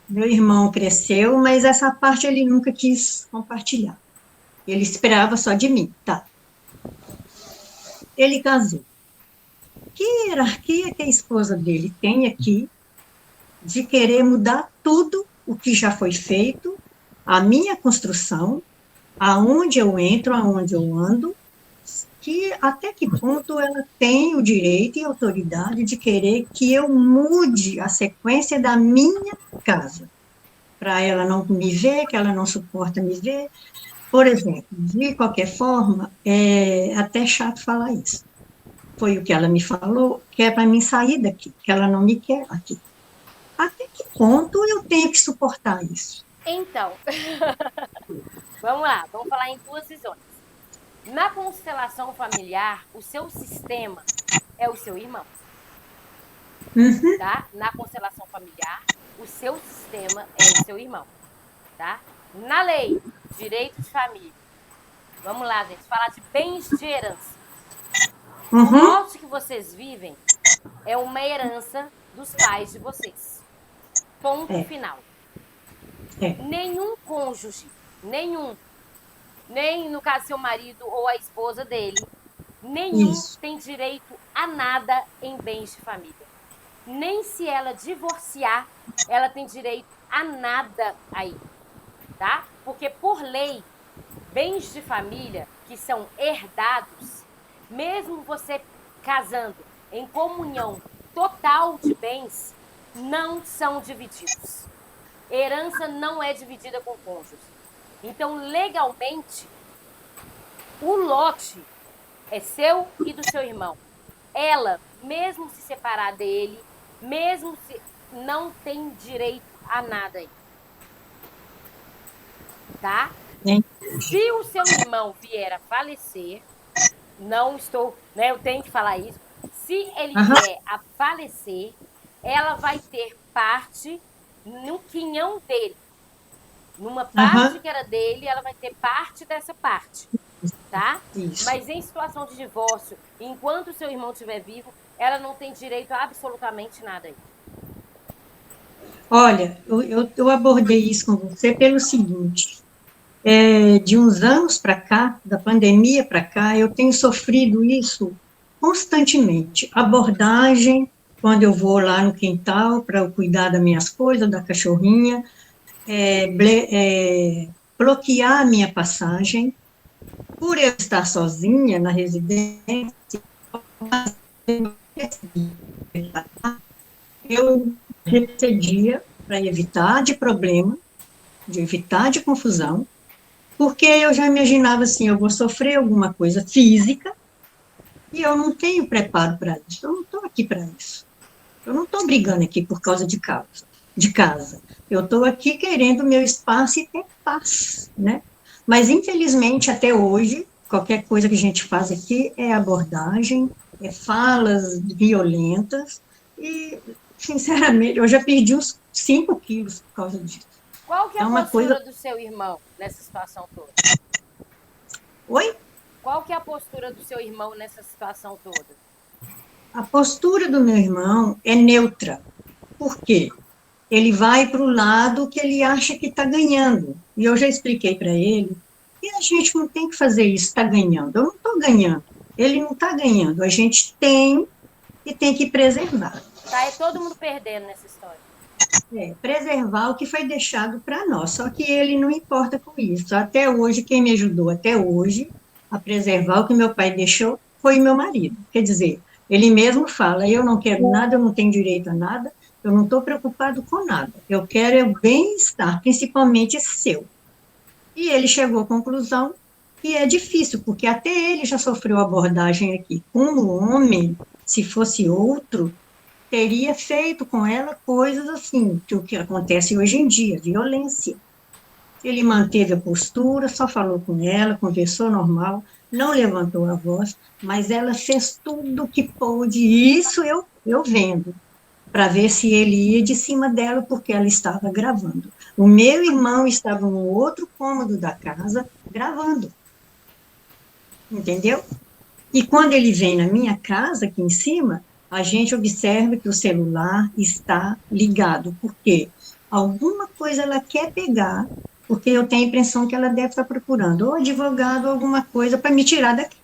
Meu irmão cresceu, mas essa parte ele nunca quis compartilhar. Ele esperava só de mim, tá? Ele casou. Que hierarquia que a esposa dele tem aqui de querer mudar tudo o que já foi feito, a minha construção, aonde eu entro, aonde eu ando, que até que ponto ela tem o direito e autoridade de querer que eu mude a sequência da minha casa, para ela não me ver, que ela não suporta me ver. Por exemplo, de qualquer forma, é até chato falar isso. Foi o que ela me falou, que é para mim sair daqui, que ela não me quer aqui. Até que ponto eu tenho que suportar isso? Então, vamos lá, vamos falar em duas visões. Na constelação familiar, o seu sistema é o seu irmão. Uhum. Tá? Na constelação familiar, o seu sistema é o seu irmão. Tá? Na lei, direito de família. Vamos lá, gente, falar de bens de herança. O lote que vocês vivem é uma herança dos pais de vocês. Ponto final. Nenhum cônjuge, nem no caso seu marido ou a esposa dele, nenhum tem direito a nada em bens de família. Nem se ela divorciar, ela tem direito a nada aí, tá? Porque por lei, bens de família que são herdados, mesmo você casando em comunhão total de bens, não são divididos. Herança não é dividida com cônjuge. Então, legalmente, o lote é seu e do seu irmão. Ela, mesmo se separar dele, mesmo se não tem direito a nada aí. Tá? Sim. Se o seu irmão vier a falecer, não estou, né, eu tenho que falar isso. Se ele vier a falecer, ela vai ter parte no quinhão dele. Numa parte que era dele, ela vai ter parte dessa parte, tá? Isso. Mas em situação de divórcio, enquanto o seu irmão estiver vivo, ela não tem direito a absolutamente nada aí. Olha, eu abordei isso com você pelo seguinte, de uns anos para cá, da pandemia para cá, eu tenho sofrido isso constantemente. Abordagem, quando eu vou lá no quintal para cuidar das minhas coisas, da cachorrinha, bloquear a minha passagem, por eu estar sozinha na residência, eu recedia para evitar de problema, de evitar de confusão, porque eu já imaginava assim, eu vou sofrer alguma coisa física e eu não tenho preparo para isso, eu não estou aqui para isso. Eu não estou brigando aqui por causa de casa. Eu estou aqui querendo meu espaço e ter paz, né? Mas, infelizmente, até hoje, qualquer coisa que a gente faz aqui é abordagem, é falas violentas, e, sinceramente, eu já perdi uns 5 quilos por causa disso. Qual que é a postura do seu irmão nessa situação toda? Oi? Qual que é a postura do seu irmão nessa situação toda? A postura do meu irmão é neutra. Por quê? Ele vai para o lado que ele acha que está ganhando. E eu já expliquei para ele que a gente não tem que fazer isso, está ganhando. Eu não estou ganhando. Ele não está ganhando. A gente tem e tem que preservar. Tá, é todo mundo perdendo nessa história. Preservar o que foi deixado para nós. Só que ele não importa com isso. Até hoje, quem me ajudou até hoje a preservar o que meu pai deixou foi meu marido. Quer dizer, ele mesmo fala, eu não quero nada, eu não tenho direito a nada, eu não estou preocupado com nada. Eu quero o bem-estar, principalmente seu. E ele chegou à conclusão que é difícil, porque até ele já sofreu abordagem aqui. Como homem, se fosse outro, teria feito com ela coisas assim, que o que acontece hoje em dia, violência. Ele manteve a postura, só falou com ela, conversou normal, não levantou a voz, mas ela fez tudo o que pôde, e isso eu vendo, para ver se ele ia de cima dela, porque ela estava gravando. O meu irmão estava no outro cômodo da casa, gravando. Entendeu? E quando ele vem na minha casa, aqui em cima, a gente observa que o celular está ligado, porque alguma coisa ela quer pegar, porque eu tenho a impressão que ela deve estar procurando ou advogado ou alguma coisa para me tirar daqui.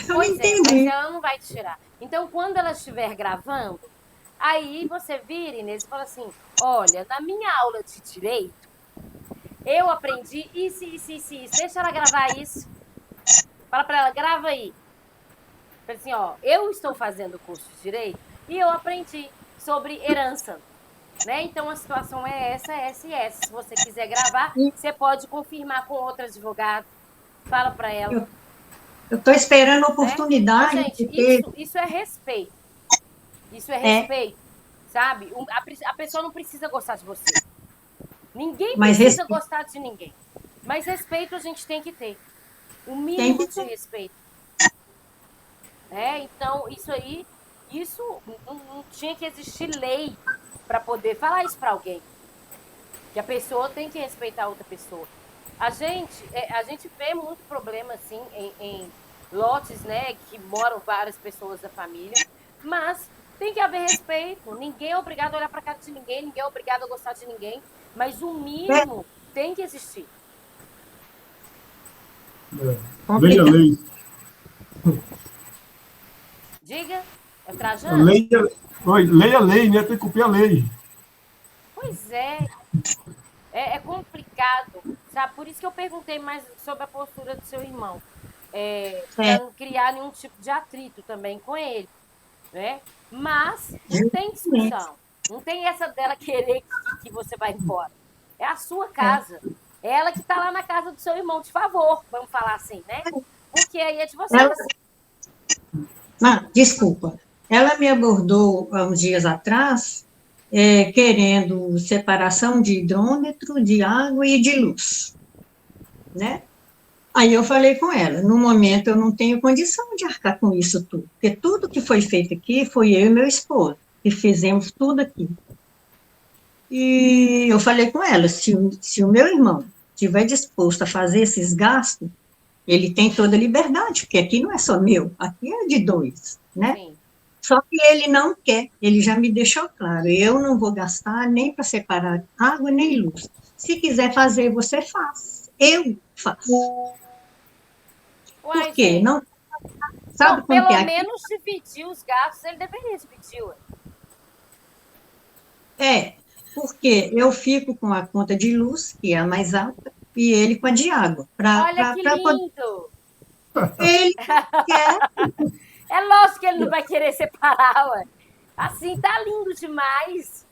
Eu Pois entendi. mas ela não vai te tirar. Então, quando ela estiver gravando, aí você vira, Inês, e fala assim, olha, na minha aula de direito, eu aprendi isso, deixa ela gravar isso. Fala para ela, grava aí. Fala assim, ó, eu estou fazendo o curso de direito e eu aprendi sobre herança. Né? Então, a situação é essa e essa. Se você quiser gravar, você pode confirmar com outro advogado. Fala para ela. Eu estou esperando a oportunidade. Né? Gente, isso é respeito. Isso é respeito, sabe? A pessoa não precisa gostar de você. Ninguém precisa gostar de ninguém. Mas respeito a gente tem que ter. O mínimo de respeito. Então, isso não tinha que existir lei para poder falar isso para alguém. Que a pessoa tem que respeitar a outra pessoa. A gente vê muito problema, assim, em lotes, né, que moram várias pessoas da família, mas tem que haver respeito. Ninguém é obrigado a olhar para a cara de ninguém, ninguém é obrigado a gostar de ninguém, mas o mínimo tem que existir. Leia a lei. Diga, é Trajano? Leia a lei, né? Tem que cumprir a lei. Pois é. É complicado, sabe? Por isso que eu perguntei mais sobre a postura do seu irmão. para não criar nenhum tipo de atrito também com ele, né? Mas não tem discussão. Não tem essa dela querer que você vá embora. É a sua casa. É ela que está lá na casa do seu irmão, de favor, vamos falar assim, né? Porque aí é de vocês. Desculpa. Ela me abordou há uns dias atrás, querendo separação de hidrômetro, de água e de luz, né? Aí eu falei com ela, no momento eu não tenho condição de arcar com isso tudo, porque tudo que foi feito aqui foi eu e meu esposo, que fizemos tudo aqui. E eu falei com ela, se o meu irmão estiver disposto a fazer esses gastos, ele tem toda a liberdade, porque aqui não é só meu, aqui é de dois, né? Sim. Só que ele não quer, ele já me deixou claro, eu não vou gastar nem para separar água nem luz. Se quiser fazer, você faz. Eu faço. Uai, Por quê? gente. Não, sabe Bom, como que pelo é? menos dividir os gastos, ele deveria dividir, ué. Porque eu fico com a conta de luz, que é a mais alta, e ele com a de água. Olha que Poder... lindo! Ele quer, É lógico que ele não vai querer separar, ué. Assim tá lindo demais.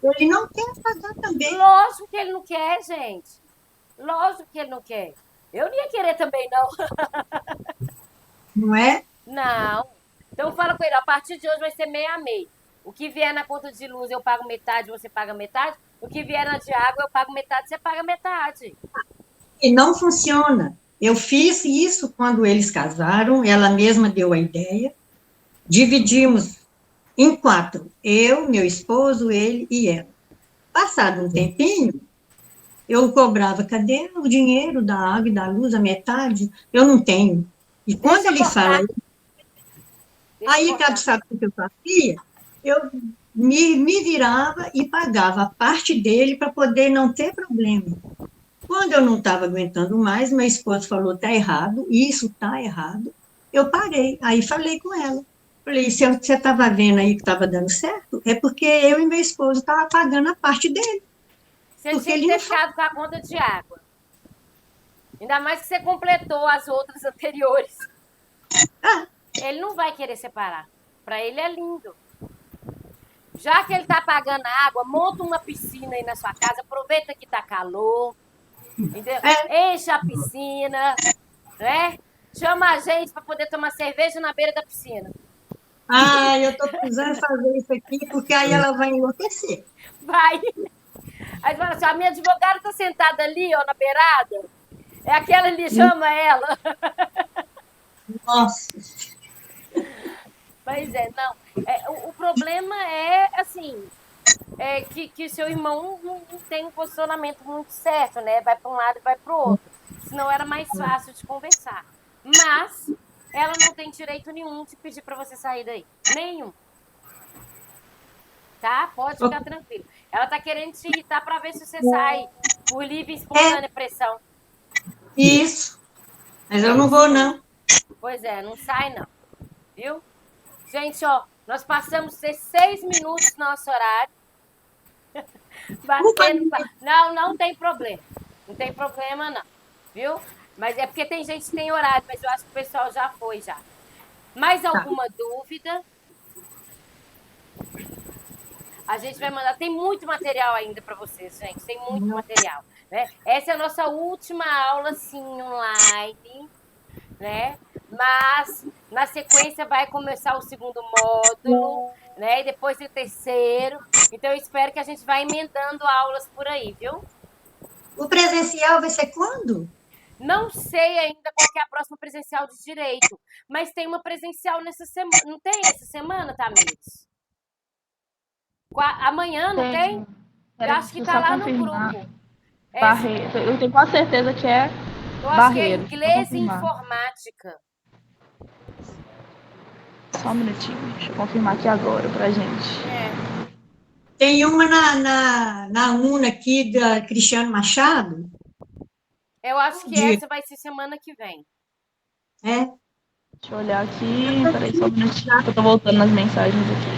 ele não quer pagar também, Lógico que ele não quer, gente. Lógico que ele não quer. Eu não ia querer também, não. não é? Não. Então fala com ele, a partir de hoje vai ser meio a meio. O que vier na conta de luz eu pago metade, você paga metade. O que vier na de água eu pago metade, você paga metade. E não funciona. Eu fiz isso quando eles casaram, ela mesma deu a ideia, dividimos em 4, eu, meu esposo, ele e ela. Passado um tempinho, eu cobrava, cadê o dinheiro da água e da luz, a metade? Eu não tenho. E quando Deixa eu ele cortar. fala, Deixa eu aí, cortar. sabe o que eu fazia? Eu me virava e pagava a parte dele para poder não ter problema. Quando eu não estava aguentando mais, meu esposo falou, está errado, isso está errado. Eu parei, aí falei com ela. Falei, se você estava vendo aí que estava dando certo, é porque eu e meu esposo estavam pagando a parte dele. Você Porque tinha ele que ter não ficado com a conta de água. Ainda mais que você completou as outras anteriores. Ah. Ele não vai querer separar. Para ele é lindo. Já que ele está pagando água, monta uma piscina aí na sua casa, aproveita que está calor, entendeu? Enche a piscina, né? Chama a gente para poder tomar cerveja na beira da piscina. Eu estou precisando fazer isso aqui, porque aí ela vai enlouquecer. Vai. Aí fala assim, a minha advogada está sentada ali, ó, na beirada. É aquela ali, chama ela. Nossa. Pois é, não. O problema é, assim, que seu irmão não tem um posicionamento muito certo, né? Vai para um lado e vai para o outro. Senão era mais fácil de conversar. Mas ela não tem direito nenhum de pedir para você sair daí. Nenhum. Tá? Pode ficar tranquilo. Ela tá querendo te irritar para ver se você sai por livre e espontânea pressão. Isso. Mas eu não vou, não. Pois é, não sai não. Viu? Gente, ó, nós passamos 6 minutos no nosso horário. Batendo. Não tem problema. Não tem problema, não. Viu? Mas é porque tem gente que tem horário, mas eu acho que o pessoal já foi já. Mais alguma dúvida? A gente vai mandar. Tem muito material ainda para vocês, gente. Tem muito material. Né? Essa é a nossa última aula, sim, online. Né? Mas na sequência vai começar o segundo módulo, né? E depois o terceiro. Então eu espero que a gente vá emendando aulas por aí, viu? O presencial vai ser quando? Não sei ainda qual que é a próxima presencial de direito, mas tem uma presencial nessa semana. Não tem essa semana, Tamires? Amanhã, não tem? Eu acho que tá lá no grupo. Barreiro. Eu tenho quase certeza que é eu acho Barreiro. que é inglês e informática. Só um minutinho, deixa eu confirmar aqui agora pra gente. Tem uma na UNA aqui da Cristiano Machado. Eu acho que essa vai ser semana que vem. É? Deixa eu olhar aqui, peraí só um minutinho, que eu tô voltando nas mensagens aqui.